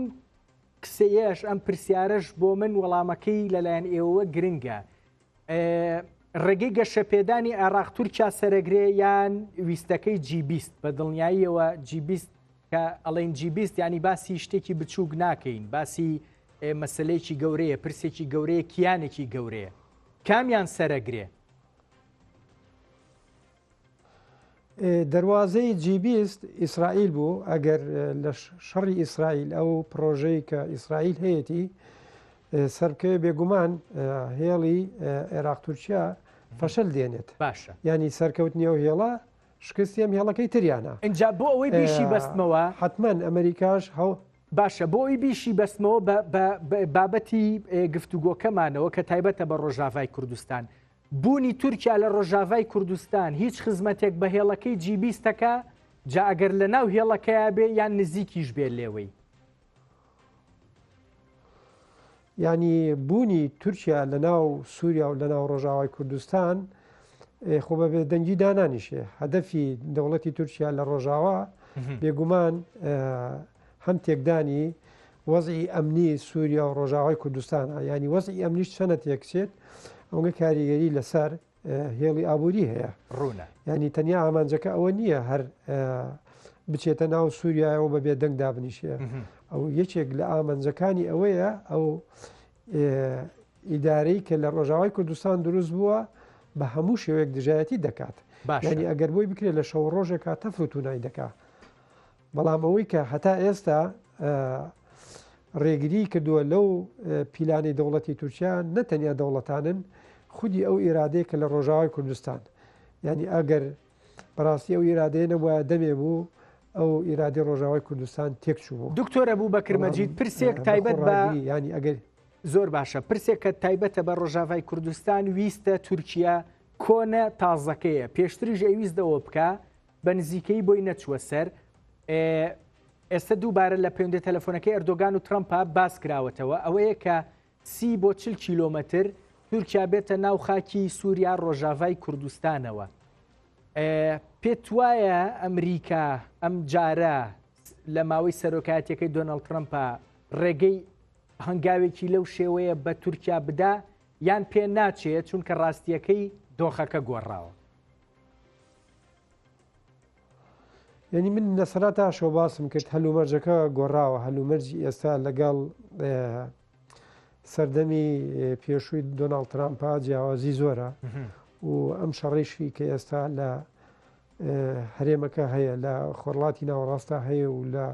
کسەیەش ئەم پرسیارەش بۆ من وەڵامەکەی لەلایەن ئێوە گرنگە ڕێگەی گەشەپێدانی عێراق تورکیا سەرەگرێ یان ویستەکەی G20 بە دڵنیاییەوە G20 کە ئەڵێن G20 ینی باسی شتێکی بچووک ناکەین باسی مەسلەیەکی گەورەیە پرسێکی گەورەیە کیانێکی گەورەیە کامیان سەرەگرێ دەواازەی G20 ئیسرائیل بوو ئەگەر لە شەڕی ئیسرائیل ئەو پرۆژەی کە ئیسرائیل هەیەی سەرکەوێ بێگومان هێڵی عێراق تورکیا فەشەل دێنێت باشە ینی سەرکەوتنیە و هێڵە شکستی ئەم هێڵەکەی تریانە اینجا بۆ ئەوەی بیشی بەستمەوە حتمما ئەمریکاش باشە بۆ ئەوی بیشی بەستمەوە بابەتی گفتوگۆکەمانەوە کە تایبەتە بە ڕۆژاوای کوردستان بوونی تورکیا لە ڕۆژاوای کوردستان هیچ خزمەتێک بە هێڵەکەی G20ەکە جا ئەگەر لە ناو هێڵەکەیە بێ یان نزیکیش بێ لێوەی ینی بوونی تورکیا لە ناو سووریا و لە ناو ڕۆژاوای کوردستان خۆ بە دەنگی دانانیشێ هەدەفی دەوڵەتی تورکیا لە ڕۆژاوا بێگومان هەم تێکدانی وەزعی ئەمنی سووریا و ڕۆژاوای کوردستانە ینی وەزعی ئەمنیش چەنە تێکچێت ئەوگە کاریگەری لەسەر هێڵی ئابووری هەیە ڕوونە ینی تەنیا ئامانجەکە ئەوە نییە هەر بچێتە ناو سووریایەوە بەبێ دەنگ دابنیشێ ئەو یەکێک لە ئامانجەکانی ئەوەیە ئەو ئیدارەی کە لە ڕۆژاوای کوردستان دروست بووە بە هەموو شێوەیەک دژایەتی دەکات ینی ئەگەر بۆی بکرێت لە شەو ڕۆژێکا تەفرەت و نای دەکات بەڵام ئەوەی کە هەتا ئێستا ڕێگری کردووە لەو پیلانی دەوڵەتی تورکیا نەتەنیا دەوڵەتانن خودی ئەو ئیرادەیە کە لە ڕۆژاوای کوردستان ینی ئەگەر بەڕاستی ئەو ئیرادەیە نەبووە دەمێ بوو ئەو ئیرادی ڕۆژاوای کوردستان تێکچوو بوو. دکتۆرە بوو بەکر مەجید پرسێک تایبەت بە ینی ئەگەر زۆر باشە پرسێک کە تایبەتە بە ڕۆژاوای کوردستان ویستە تورکیا کۆنە تازەکەیە پێشتریش ئەویستەوە بکە بە نزیکەی بۆی نەچووە سەر ئێستا دووبارە لە پەیوەندی تەلەفۆنەکەی ئەردۆگان و ترەمپە باس کراوەتەوە ئەوەیە کە 30 بۆ 40 کیلۆمەتر تورکیا بێتە ناو خاکی سووریا ڕۆژاوای کوردستانەوە. پێت وایە ئەمریکا ئەم جارە لە ماوەی سەرۆکایەتەکەی دۆناڵد ترەمپە ڕێگەی هەنگاوێکی لەو شێوەیە بە تورکیا بدا یان پێ ناچێت چونکە ڕاستیەکەی دۆخەکە گۆڕاوە؟ یعنی من نەسەرا تا شەو باسم کرد هەلومەرجەکە گۆڕاوە هەلومەرجی ئێستا لەگەڵ سەردەمی پێشووی دۆناڵد ترامپا جیاوازی زۆرە و ئەم شەڕیشی کە ئێستا لە هەرێمەکە هەیە لە خۆرڵاتی ناوەڕاستە هەیە و لە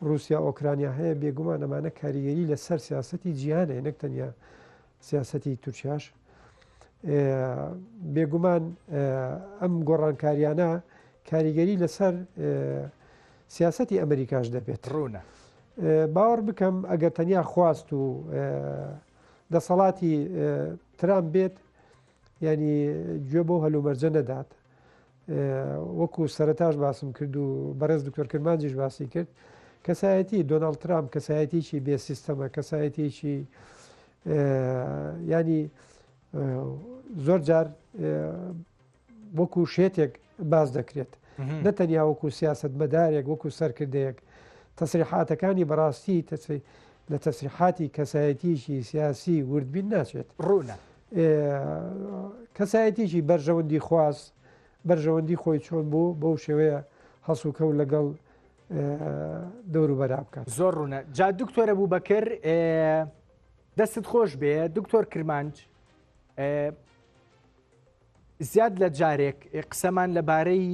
رووسیا ئۆکرانیا هەیە بێگومان ئەمانە کاریگەری لەسەر سیاسەتی جیهانەیە نەک تەنیا سیاسەتی تورکیاش بێگومان ئەم گۆڕانکاریانە کاریگەری لەسەر سیاسەتی ئەمریکاش دەبێت ڕوونە باوەڕ بکەم ئەگەر تەنیا خواست و دەسەڵاتی ترامپ بێت ینی گوێ بۆ هەلومەرجە نەدات وەکو سەرەتاش باسم کرد و بەڕێز دکتۆر کرمانجیش باسی کرد کەسایەتی دۆناڵد ترامپ کەسایەتیی بێ سیستەمە کەسایەتیی ینی زۆر جار وەکو شێتێک باز دەکرێت نەتەنیا وەکو سیاست مەدارێک وەکو سەرکردەیەک تەسریحاتەکانی بەڕاستی لە تەسریحاتی کەسایەتیشی سیاسی وردبین ناچێت ڕوونە کەسایەتیشی بەرژەوەندی خواست بەرژەوەندی خۆی چۆن بوو بەو شێوەیە هەسوکەوت لەگەڵ دەور و بەرا بکات زۆر ڕوونە جا دکتۆرە بوو بەکر دەستت خۆش بێ دکتۆر کرمانج زیاد لە جارێک قسەمان لەبارەی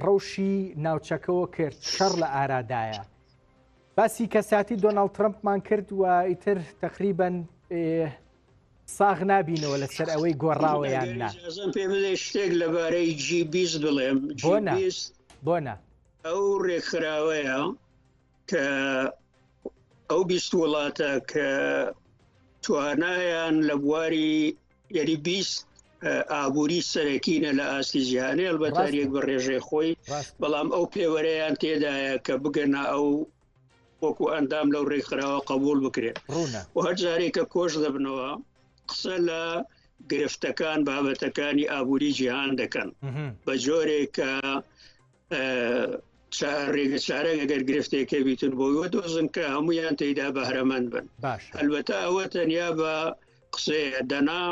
ڕەوشی ناوچەکەەوە کرد شەڕ لە ئارادایە باسی کەساتی دۆناڵد ترەمپمان کرد و ئیتر تقریبەن ساغ نابینەوە لەسەر ئەوەی گۆڕاوە یان نا پێ بدە شتێک لەبارەی G20 بڵێم بۆنە ئەو ڕێکخراوەیە کە ئەو 20 وڵاتە کە توانایان لە بواری یعنی 20 ئابووری سەرەکینە لە ئاستی جیهانی ئەلبەتارێک بە ڕێژەی خۆی بەڵام ئەو پێوەرەیان تێدایە کە بگەنە ئەو وەکو ئەندام لەو ڕێکخراوە قبول بکرێت و هەر جارێکە کۆش دەبنەوە قسە لە گرفتەکان بابەتەکانی ئابووری جیهان دەکەن بە جۆرێک کە ڕێگە چارەک ئەگەر گرفتێکە بیتن بۆیوە دۆزن کە هەمویان تێیدا بەهرەمەند بن هەلبەتە ئەوە تەنیا بە قسەیە دەنا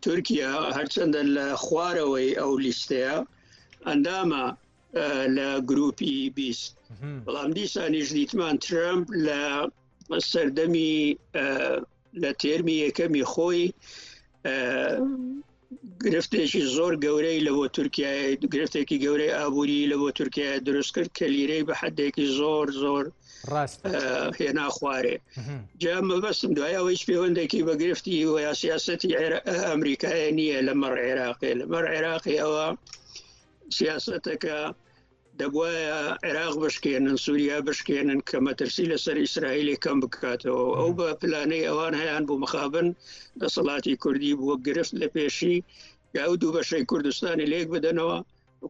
تورکیا هەرچەندە لە خوارەوەی ئەو لیستەیە ئەندامە لە گروپی 20 بەڵام دیسانیش دیتمان ترامپ لە سەردەمی لە تێرمی یەکەمی خۆی گرفتێکی زۆر گەورەی لە بۆ تورکیای گرفتێکی گەورەی ئابووری لە بۆ تورکیای دروست کرد کە لیرەی بە حدێکی زۆر زۆر هێنا خوارێ جا مەبەستم دوای ئەوەی پەیوەندێکی بە گرفتی و یا سیاسەتی ئەمریکای نییە لەمەڕ عێراقی لەمەڕ عێراقی ئەوە سیاسەتەکە دەبوایە عێراق بشکێنن سووریا بشکێنن کە مەترسی لەسەر ئیسرائیلی کەم بکاتەوە ئەو بە پلانەی ئەوان هەیان بۆ مخابن دەسەڵاتی کوردی بووە گرفت لە پێشی یا ئەو دوو بەشەی کوردستانی لێک بدەنەوە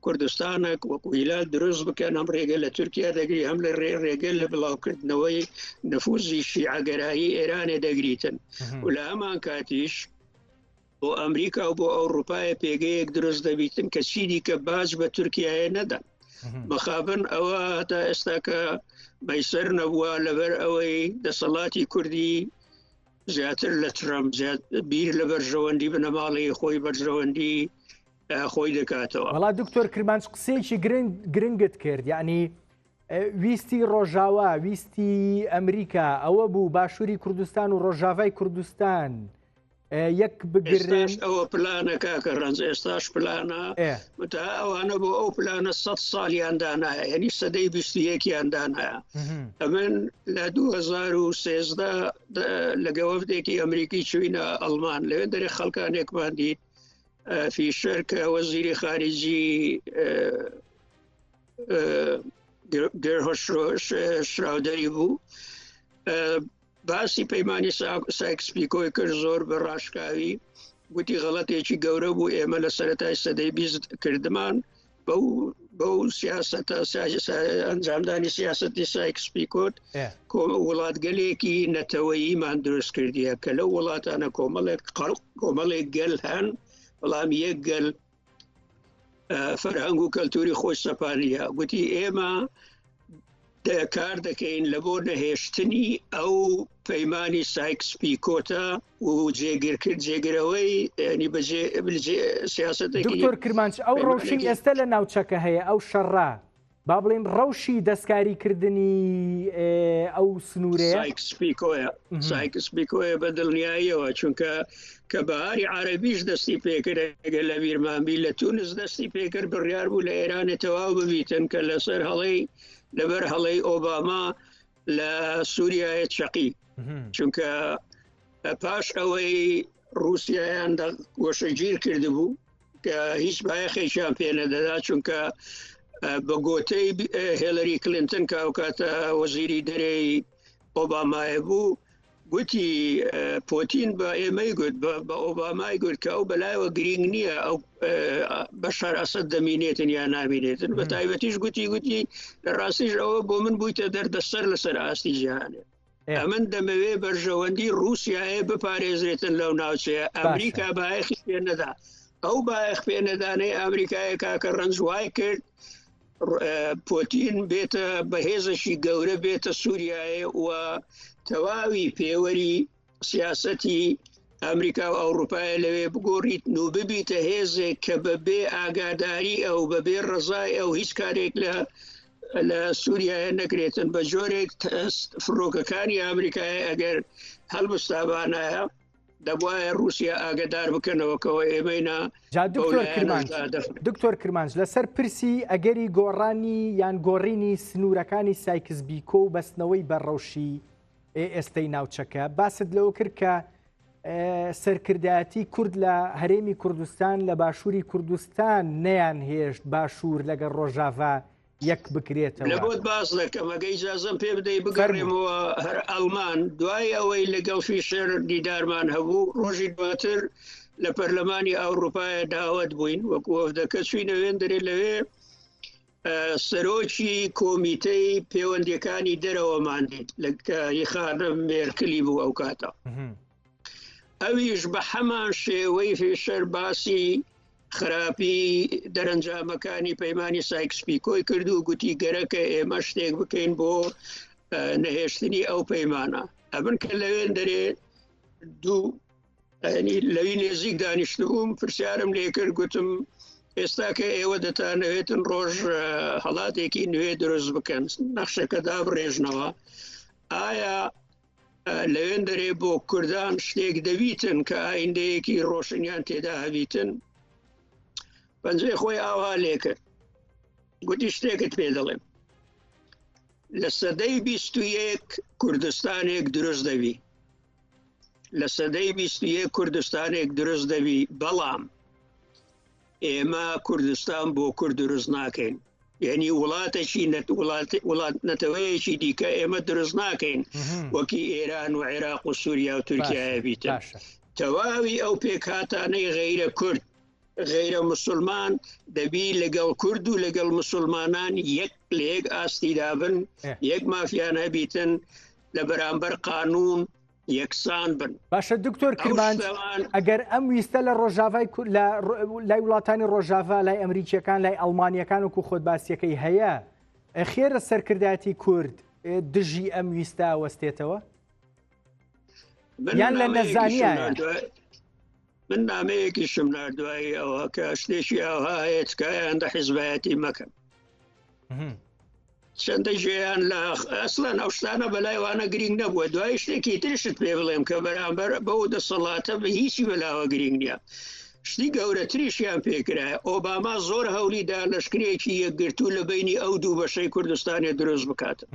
کوردستانێک وەکو هیلال دروست بکەن ئەم ڕێگە لە تورکیا دەگری هەم لە ڕێگە لە بڵاوکردنەوەی نفوزی شیعەگەرایی ئێرانێ دەگریتن و لە هەمان کاتیش بۆ ئەمریکا و بۆ ئەوروپای پێگەیەک دروست دەبیتن کە چیدی کە باج بە تورکیایە نەدەن مخابن ئەوە هەتا ئێستا کە مەیسەر نەبووە لەبەر ئەوەی دەسەڵاتی کوردی زیاتر لە ترەمپ بیر لە بەرژەوەندی بنەماڵی خۆی بەرژەوەندی خۆی دەکاتەوە. وڵا دکتۆر کرمانچ قسەیەکی گرنگت کرد یعنی ویستی ڕۆژاوا ویستی ئەمریکا ئەوە بوو باشووری کوردستان و ڕۆژاوای کوردستان یەک بگرێن ئەوە پلانە کاکە ڕەنج ئێستاش پلانە تا ئەوانە بۆ ئەو پلانە 100 ساڵیان دانایە یعنی سەدەی 21یان دانایە ئەمن لە 2013 لەگە وەفدێکی ئەمریکی چوینە ئەڵمان لەوێ دەرێ خەڵکانێکمان دیت فیشەر کە وەزیری خارجی شراودەری بوو باسی پەیمانی سایکس-پیکۆی کرد زۆر بە ڕاشکاوی گوتی غەڵەتێکی گەورە بوو ئێمە لە سەرەتای سەدەی 20 کردمان بەو سیاسەتە ئەنجامدانی سیاسەتی سایکس-پیکۆت وڵاتگەلێکی نەتەوەییمان دروست کردیە کە لەو وڵاتانە کۆمەڵێک گەل هەن بەڵام یەک گەل فەرهەنگ و کەلتوری خۆش سەپانیە گوتی ئێمە کار دەکەین لە بۆ نەهێشتنی ئەو پەیمانی سایکس-پیکۆتە و جێگیرەوەی ینی سیاسەتێکی دکتۆر کرمانچ ئەو ڕەوشی ئێستا لە ناوچەکە هەیە ئەو شەڕە با بڵێن ڕەوشی دەستکاریکردنی ئەو سنوورەیە سایکس-پیکۆیە بە دڵنیاییەوە چونکە کە بەهاری عەرەبیش دەستی پێکرد لە بیرمانبی لە تونس دەستی پێکرد بڕیار بوو لە ئێرانە تەواو ببیتن کە لەسەر هەڵەی لەبەر هەڵەی ئۆباما لە سووریایە چەقی چونکە پاش ئەوەی رووسیایان گۆشەگیر کرده بوو کە هیچ بایەخێکیان پێ نەدەدا چونکە بە گۆتەی هێلەری کلینتن کە ئەو کاتە وەزیری دەرەی ئۆبامایە بوو گوتی پۆتین بە ئێمەی گوت بە ئۆبامای گوت کە ئەو بەلایەوە گرنگ نییە ئەو بەشار ئەسەد دەمینێتن یا نامینێتن بە تایبەتیش گوتی لە ڕاستیش ئەوە بۆ من بوویتە دەردەسەر لەسەر ئاستی جیهانێ ئەمن دەمەوێ بەرژەوەندی رووسیایە بپارێزرێتن لەو ناوچەیە ئەمریکا بایەخی پێ نەدا ئەو بایەخ پێ نەدانەی ئەمریکایە کاکە ڕەنج وای کرد پۆتین بێتە بەهێزەشی گەورە بێتە سووریایە و تەواوی پێوەری سیاسەتی ئەمریکا و ئەوروپای لەوێ بگۆڕیت و ببیتە هێزێک کە بەبێ ئاگاداری ئەو بەبێ ڕزای ئەو هیچ کارێک لە سووریایە نەکرێتن بە جۆرێک فڕۆکەکانی ئەمریکای ئەگەر هەڵبستابانایە دەبواە رووسیا ئاگدار بکەنەوەکەوە ئێمەینا. دکتۆر کرمانچ لەسەر پرسی ئەگەری گۆڕانی یان گۆڕینی سنوورەکانی سایکس-پیکۆ و بەستنەوەی بەڕەوشی ئێستەی ناوچەکە باست لەوە کرد کە سەرکردایەتی کورد لە هەرێمی کوردستان لە باشووری کوردستان نەیان هێشت باشوور لەگەڵ ڕۆژاوا یەک بکرێتەوە. لە بۆت باس دەکەم ئەگە ئیجازەم پێ بدەی بگەڕێمەوە هەر ئەڵمان دوای ئەوەی لەگەڵ فیشەر دیدارمان هەبوو ڕۆژی دواتر لە پەرلەمانی ئەوروپایە داوەت بووین وەکو وەفدەکە چوینە وێندرێ لەوێ سەرۆکی کۆمیتەی پەیوەندیەکانی دەرەوەمان دیت لە خانە مێرکلی بوو ئەو کاتە ئەویش بە هەمان شێوەی فیشەر باسی خراپی دەرەنجامەکانی پەیمانی سایکس-پیکۆی کرد و گوتی گەرەکە ئێمە شتێک بکەین بۆ نەهێشتنی ئەو پەیمانە ئەبن کە لەوێن دەرێ دوو لەوی نێزیک دانیشتبووم پرسیارم لێ کرد گوتم ئێستا کە ئێوە دەتانەوێتن ڕۆژ هەڵاتێکی نوێ دروست بکەن نەخشەکە دابڕێژنەوە ئایا لەوێن دەرێ بۆ کوردان شتێک دەبیتن کە ئایندەیەکی ڕۆشنیان تێدا هەبیتن پەنجەی خۆی ئاوا لێ کرد گوتی شتێکت پێ دەڵێم لە سەدەی 21 کوردستانێک دروست دەبی لە سەدەی 21 کوردستانێک دروست دەبی بەڵام ئێمە کوردستان بۆ کورد دروست ناکەین یعنی وڵاتێکی وڵات نەتەوەیەکی دیکە ئێمە دروست ناکەین وەکی ئێران و عێراق و سووریا و تورکیایە بیتن تەواوی ئەو پێکهاتانەی غەیرە کورد غەیرە مسلمان دەبی لەگەڵ کورد و لەگەڵ مسلمانان یەک لە یەک ئاستی دابن یەک مافیان هەبیتن لە بەرامبەر قانون یەکسان بن. باشە دکتۆر کرمانج ئەگەر ئەم ویستە لە ڕۆژاوای لای وڵاتانی ڕۆژاوا لای ئەمریکیەکان لای ئەڵمانیەکان وەکو خۆت باسیەکەی هەیە خێرە سەرکردایەتی کورد دژی ئەم ویستە وەستێتەوە یان لە نەزانیایە من نامەیەکی شم نردوایی ئەوە کە شتێکی ئەوها هەیە تکایان حیزبایەتی مەکەن چەندە ژێیان لە ئەسڵەن ئەو شتانە بەلایوانە گرنگ نەبووە دوای شتێکی ترشت پێ بڵێم کە بەرامبەر بەو دەسەڵاتە بە هیچی بەلاوە گرنگ نییە شتی گەورەتریشیان پێکرایە ئۆباما زۆر هەولیدا لەشکرێکی یەکگرتوو لە بینی ئەو دوو بەشەی کوردستانی دروست بکاتن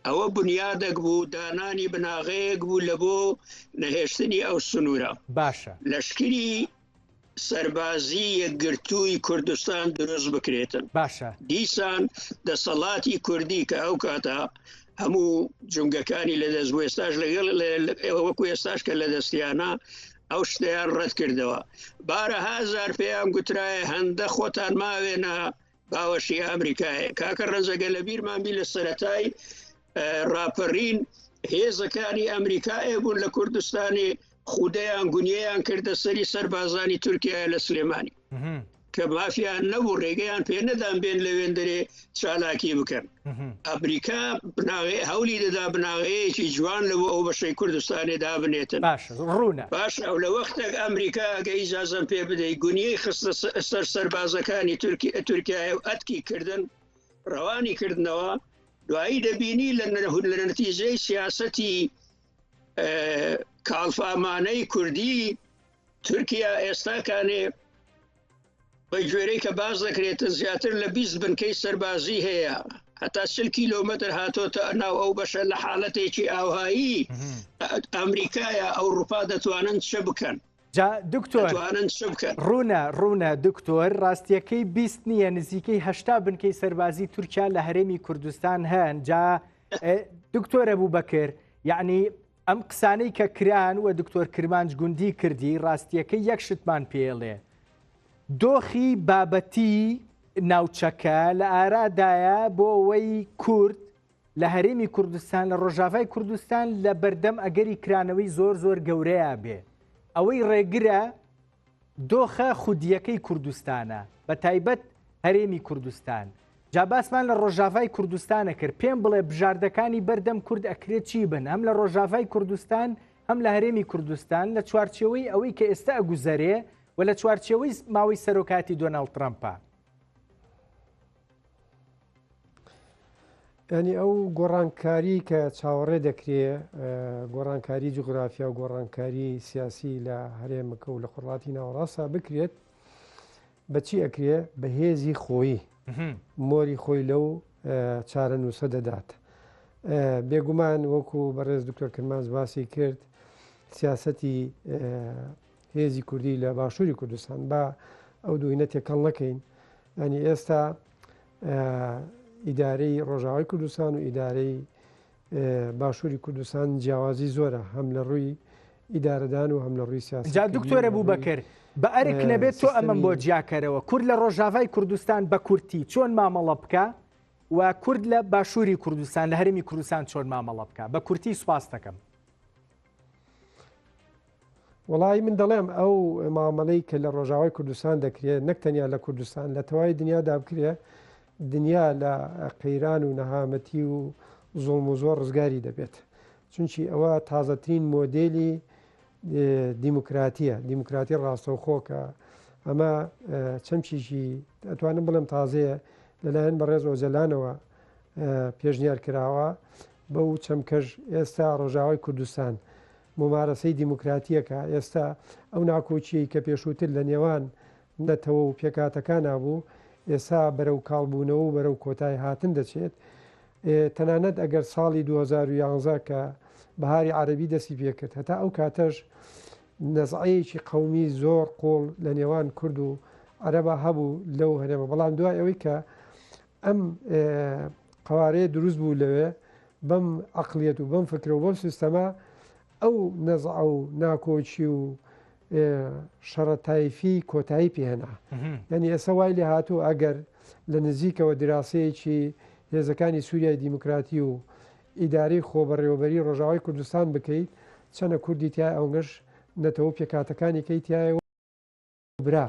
ئەوە بنیادێک بوو دانانی بناغەیەک بوو لە بۆ نەهێشتنی ئەو سنوورە باشە لەشکری سەربازی یەکگرتووی کوردستان دروست بکرێتن باشە دیسان دەسەڵاتی کوردی کە ئەو کاتە هەموو جونگەکانی لە دەست بوو ئێستاش لەگەڵ وەکو ئێستاش کە لە دەستیانە ئەو شتیان ڕەت کردەوە بارە هازار پێیان گوترایە هەندە خۆتان ماوێنە باوەشی ئەمریکای کاکە ڕەنجەگە لە بیرمان بی لە سەرەتای ڕاپەڕین هێزەکانی ئەمریکای بوون لە کوردستانی خودەیان گونیەیان کردە سەری سەربازانی تورکیای لە سلێمانی کە مافیان نەبوو ڕێگەیان پێ نەدان بێن لە وێندەرێ چالاکی بکەن ئەمریکا هەولی دەدا بناغەیەکی جوان لە بۆ ئەو بەشەی کوردستانی دابنێتن باش ئەو لە وەختێک ئەمریکا ئەگە ئیجازەم پێ بدەیت گونیەی خستە سەر سەربازەکانی تورکیای و ئەتکی کردن ڕەوانی کردنەوە دوایی دەبینی لە نەتیجەی سیاسەتی کاڵفامانەی کوردی تورکیا ئێستاکانێ بە گوێرەی کە باز دەکرێتە زیاتر لە 20 بنکەی سەربازی هەیە هەتا 40 کیلۆمەتر هاتۆتە ناو ئەو بەشە لە حاڵەتێکی ئاوهایی ئەمریکایە ئەوروپا دەتوانن چ بکەن ڕوونە دکتۆر ڕاستیەکەی 20 نییە نزیکەی 80 بنکەی سەربازی تورکیا لە هەرێمی کوردستان هەن جا دکتۆرە بوو بەکر یعنی ئەم قسانەی کە کران و دکتۆر کرمانج گوندی کردی ڕاستیەکەی یەک شتمان پێڵێ دۆخی بابەتی ناوچەکە لە ئارادایە بۆ ئەوەی کورد لە هەرێمی کوردستان لە ڕۆژاوای کوردستان لە بەردەم ئەگەری کرانەوەی زۆر گەورەیە بێ ئەوەی ڕێگرە دۆخە خودیەکەی کوردستانە بە تایبەت هەرێمی کوردستان جا باسمان لە ڕۆژاوای کوردستانە کرد پێم بڵێ بژاردەکانی بەردەم کورد ئەکرێت چی بن هەم لە ڕۆژاوای کوردستان هەم لە هەرێمی کوردستان لە چوارچێوەی ئەوەی کە ئێستا ئەگوزەرێ و لە چوارچێوەی ماوەی سەرۆکاتی دۆناڵد ترەمپە ینی ئەو گۆڕانکاری کە چاوەڕێ دەکرێت گۆڕانکاری جوغرافیا و گۆڕانکاری سیاسی لە هەرێمەکە و لە قوڵاتی ناوەڕاستە بکرێت بەچی ئەکرێ بە هێزی خۆی مۆری خۆی لەو چارە نووسە دەدات بێگومان وەکو بەڕێز دکتۆر کرمانج باسی کرد سیاسەتی هێزی کوردی لە باشووری کوردستان با ئەو دوینە تێکەڵ نەکەین ینی ئێستا ئیدارەی ڕۆژاوای کوردستان و ئیدارەی باشووری کوردستان جیاوازی زۆرە هەم لە ڕووی ئیدارەدان و هەم لە ڕووی سیاسی جا دکتۆرە بوو بەکرد بە ئەرک نەبێت تۆ ئەمەم بۆ جیاکەرەوە کورد لە ڕۆژاوای کوردستان بە کورتی چۆن مامەڵە بکە و کورد لە باشووری کوردستان لە هەرێمی کوردستان چۆن مامەڵە بکە بە کورتی سوپاس دەکەم وڵی من دەڵێم ئەو مامەڵەی کە لە ڕۆژاوای کوردستان دەکرێت نەکتەنیا لە کوردستان لە تەواوی دنیادا بکرێ دنیا لە قەیران و نەهامەتی و زۆڵم و زۆر ڕزگاری دەبێت چونکی ئەوە تازەترین مۆدێلی دیموکراتی ڕاستەوخۆکە ئەمە چەمچیشی ئەتوانم بڵم تازەیە لەلایەن بەڕێز ئۆجەلانەوە پێشنیار کراوە بەو چەمکەش ئێستا ڕۆژاوای کوردستان ممارەسەی دیموکراتیەکە ئێستا ئەو ناکۆچی کە پێشووتر لە نێوان نەتەوە و پێکاتەکان بوو ئێستا بەرەو کاڵبوونەوە و بەرەو کۆتای هاتن دەچێت تەنانەت ئەگەر ساڵی 2011 کە بەهاری عەرەبی دەستی پێکرد هەتا ئەو کاتەش نەزعەیەکی قەومی زۆر قۆڵ لە نێوان کورد و عەرەبە هەبوو لەو هەرێمە بەڵام دوای ئەوەی کە ئەم قوارەیە دروست بوو لەوێ بەم عەقلیەت و بەم فکرە و بەم سیستەمە ئەو نەزع و ناکۆچی و شەڕەتایفی کۆتایی پێهێنا یعنی ئێستا وای لێ هاتوو ئەگەر لە نزیکەوە دراسەیەکی هێزەکانی سووریای دیموکراتی و ئیداری خۆبەڕێوەبەری ڕۆژاوای کوردستان بکەیت چەنە کوردی تیا ئەوگەش نەتەوە پێکاتەکانی کەی تایە برا.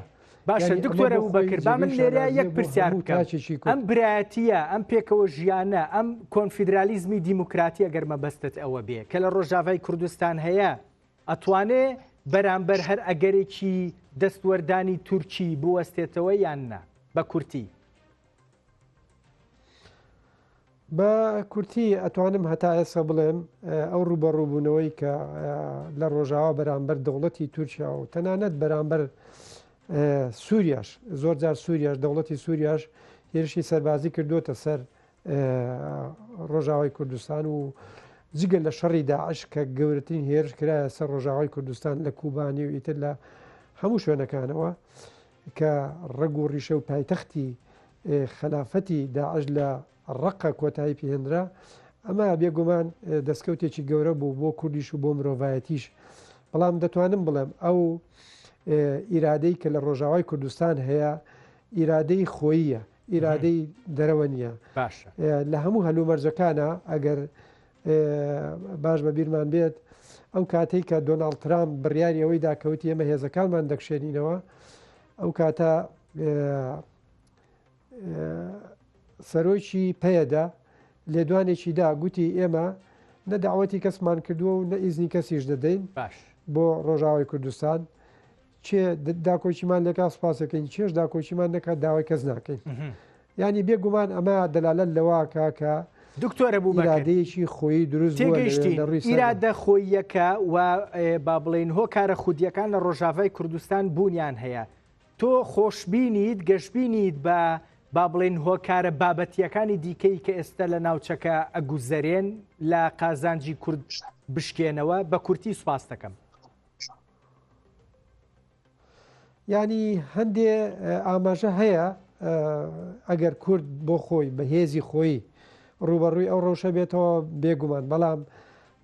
باشە دکتۆرە بووبەکر با من لێرە یەک پرسیار بکەم. ئەم برایەتیە، ئەم پێکەوە ژیانە، ئەم کۆنفیدرالیزمی دیموکراتی ئەگەر مەبەستت ئەوە بێ کە لە ڕۆژاوای کوردستان هەیە ئەتوانێ بەرامبەر هەر ئەگەرێکی دەستوەردانی تورکی بوەستێتەوە یان نا بە کورتی؟ بە کورتی ئەتوانم هەتا ئێستا بڵێم ئەو ڕوبەڕووبوونەوەی کە لە ڕۆژاوا بەرامبەر دەوڵەتی تورکیا و تەنانەت بەرامبەر سووریاش زۆر جار سووریاش دەوڵەتی سووریاش هێرشی سەربازی کردوتە سەر ڕۆژاوای کوردستان و جگە لە شەڕی داعش کە گەورەترین هێرش کرایە سەر ڕۆژاوای کوردستان لە کوبانی و ئیتر لە هەموو شوێنەکانەوە کە ڕەگ و ڕیشە و پایتەختی خلافەتی داعش لە ڕقە کۆتایی پێهێنرا. ئەمە بێگومان دەستکەوتێکی گەورە بوو بۆ کوردیش و بۆ مرۆڤایەتیش. بەڵام دەتوانم بڵێم ئەو ئیرادەی کە لە ڕۆژاوای کوردستان هەیە ئیرادەی خۆییە، ئیرادەی دەرەوە نییە. لە هەموو هەلومەرجەکانە ئەگەر باش بە بیرمان بێت ئەو کاتەی کە دۆناڵد ترامپ بڕیاری ئەوەی داکەوتی ئێمە هێزەکانمان دەکشێنینەوە، ئەو کاتە سەرۆکی پەیەدا لێدوانێکی دا گوتی ئێمە نە داوەتی کەسمان کردووە و نە ئیزنی کەسیش دەدەین بۆ ڕۆژاوای کوردستان. چێ داکۆچیمان لەکە سپاسەکەین چێش داکۆچیمان نەکات داوای کەس ناکەین. ینی بێگومان ئەمە دەلالەت لەوە کاکە دکتۆرە بوو ئیرادەیەکی خۆی دروست ئیرادە خۆیەکە و با بڵێن هۆ کارە خودیەکان لە ڕۆژاوای کوردستان بوونیان هەیە. تۆ خۆشببینیت گەشتبینیت بە با بڵێن هۆکارە بابەتیەکانی دیکەی کە ئێستا لە ناوچەکە ئەگوزەرێن لە قازانجی کورد بشکێنەوە بە کورتی سوپاس دەکەم. ینی هەندێ ئاماژە هەیە ئەگەر کورد بۆ خۆی بە هێزی خۆی ڕوبەڕووی ئەو ڕەوشە بێتەوە بێگومان، بەڵام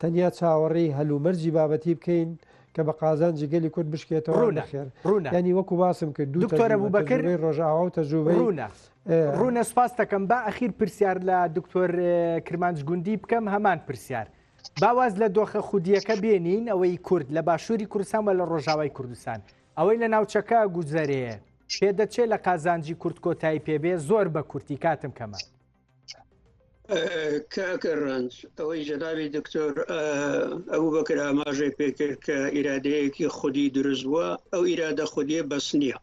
تەنیا چاوەڕێی هەلومەرجی بابەتی بکەین کە بە قازانجی گەلی کورد بشکێتەوە نەخێر. ینی وەکو باسم کرد دکتۆرە بووبەکر ڕۆژاوا و تەجروبەی ڕوونە سپاس دەکەم. با ئەخیر پرسیار لە دکتۆر کرمانج گوندی بکەم هەمان پرسیار. باواز لە دۆخە خودیەکە بێنین ئەوەی کورد لە باشووری کوردستان و لە ڕۆژاوای کوردستان ئەوەی لە ناوچەکە گوزەرەیە پێدەچێت لە قازانجی کورد کۆتایی پێبێ زۆر بە کورتی کاتم کەمە. کاکە ڕەنج ئەوەی جەنابی دکتۆر ئەوو بەکر ئاماژەی پێکرد کە ئیرادەیەکی خودی دروست بووە، ئەو ئیرادە خودیە بەس نییە.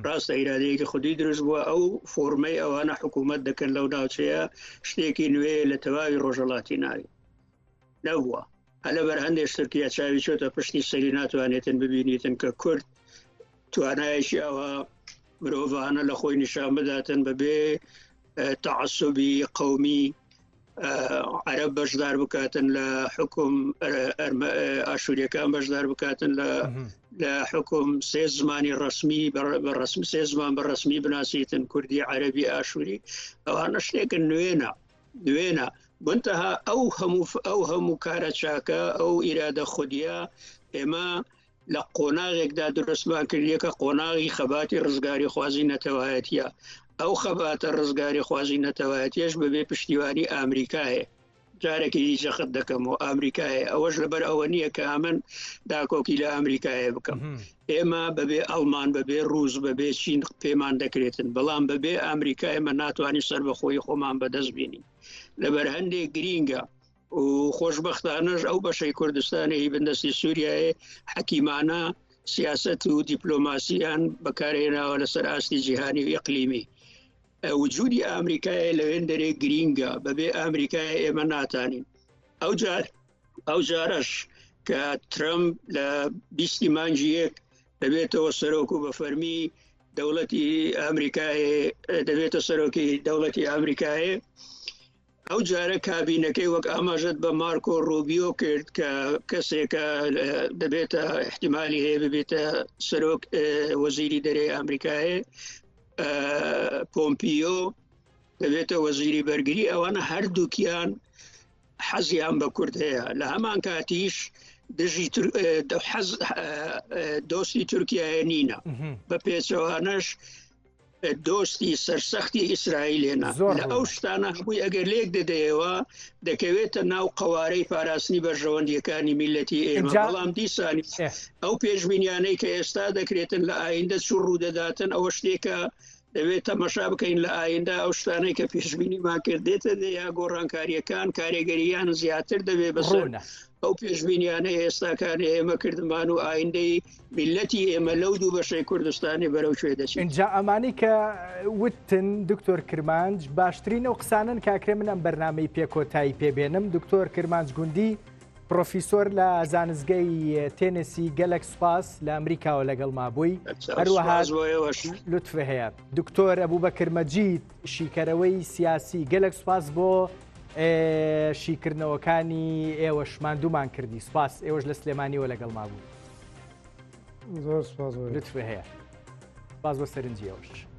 ڕاستە ئیرادەیەکی خودی دروست بووە، ئەو فۆرمەی ئەوانە حکوومەت دەکەن لەو ناوچەیە شتێکی نوێ لە تەواوی ڕۆژهەڵاتی ناوی نەبووە. هەلە بەر هەندێک شتیا چاوی چۆتە پشتی سەری ناتوانێتن ببینیتن کە کورد توانایشی ئەوە مرۆڤانە لە خۆی نیشان بداتن بەبێ تعسبی قومی عرب بەشدار بکاتن لە حکوم ئاشوریەکان بەشدار بکاتن لە حکوم سێ زمانی ڕسمی بەڕسم سێ زمان بە ڕسمی بناسیتن کوردی عەربی ئاشوری. ئەوانە شتێکن نوێنە بنتەها ئەو هەموو کارە چاکە ئەو ئیرادە خودیە ئێمە لە قۆناغێکدا دروستمان کردیەکە قۆناغی خەباتی ڕزگاری خوازی نەتەوایەتیە. ئەو خەباتە ڕزگاری خوازی نەتەوایەتیەش بەبێ پشتیوانی ئامریکایە. جارێکی دیجە خەت دەکەم و ئامریکایە ئەوەش لەبەر ئەوە نییە کە من داکۆکی لە ئامریکایە بکەم. ئێمە بەبێ ئەڵمان بەبێ ڕووس بەبێ چین پێمان دەکرێتن، بەڵام بەبێ ئامریکای ئێمە ناتوانانی سەر بەخۆی خۆمان بەدەست بینین. لەبەر هەندێک گرینگە و خۆشببختانەش ئەو بەشەی کوردستانی بندستی سووریایە حەکیمانە سیاست و دیپلۆماسییان بەکارهێناوە لەسەر ئاستی جیهانی و ئیقلیمی. وجودی ئامریکای لەوێن دەرێ گرینگە بەبێ ئامریکای ئێمە ناتانین. ئەو جارش کە ترامپ لە 20 مانجی یەک دەبێتەوە سەرۆک و بە فەرمی دەوڵەتی ئامریکای دەبێتە سەرۆکی دەوڵەتی ئامریکایە، ئەو جارە کابینەکەی وەک ئاماژەت بە مارکۆ ڕۆبیۆ کرد کە کەسێکە دەبێتە احتیمالی هەیە ببێتە سەرۆک وەزیری دەرەی ئامریکایە، پۆمپیۆ دەبێتە وەزیری بەرگری. ئەوانە هەردووکیان حەزیان بە کورد هەیە. لە هەمان کاتیش دۆستی تورکیایە نینە بە پێچەوانەش دۆستی سەرسەختی ئیسرائیلێنە لە ئەو شتانە هەبووی ئەگەر لێک دەدەیەوە دەکەوێتە ناو قەوارەی پاراستنی بەرژەوەندیەکانی میلەتی ئێمە بەڵام دیسانی ئەو پێشبینیانەی کە ئێستا دەکرێتن لە ئایندە چوو ڕوودەداتن ئەوە شتێکە دەبێت تەمەشا بکەین لە ئایندە ئەو شتانەی کە پێشبینیمان کردێتە یا گۆڕانکاریەکان کارێگەریان زیاتر دەبێت بەسەر ئەو پێشبینیانەی ئێستاکانی ئێمە کردمان و ئایندەی میلەتی ئێمە لەو دوو بەشەی کوردستانی بەرەو شوێ دەچێت. اینجا ئەمانی کە وتن دکتۆر کرمانج باشترین ئەو قسانن کاکرێ من ئەم بەرنامەی پێکۆتایی پێبێنم. دکتۆر کرمانج گوندی پرۆفیسۆر لە زانستگەی تێنسی گەلێک سوپاس لە ئەمریکاوە لەگەڵ مابووی هەروەها لوتفە هەیە. دکتۆر ئەبوبەکر مەجید شیکەرەوەی سیاسی گەلێک سوپاس بۆ شیکردنەوەکانی ئێوەش ماندوومان کردی. سوپاس ئێوەش لە سلێمانیەوە لەگەڵ مابوو. زۆر سوپاس لوتفە هەیە. سوپاس بۆ سەرنجی ئێوەش.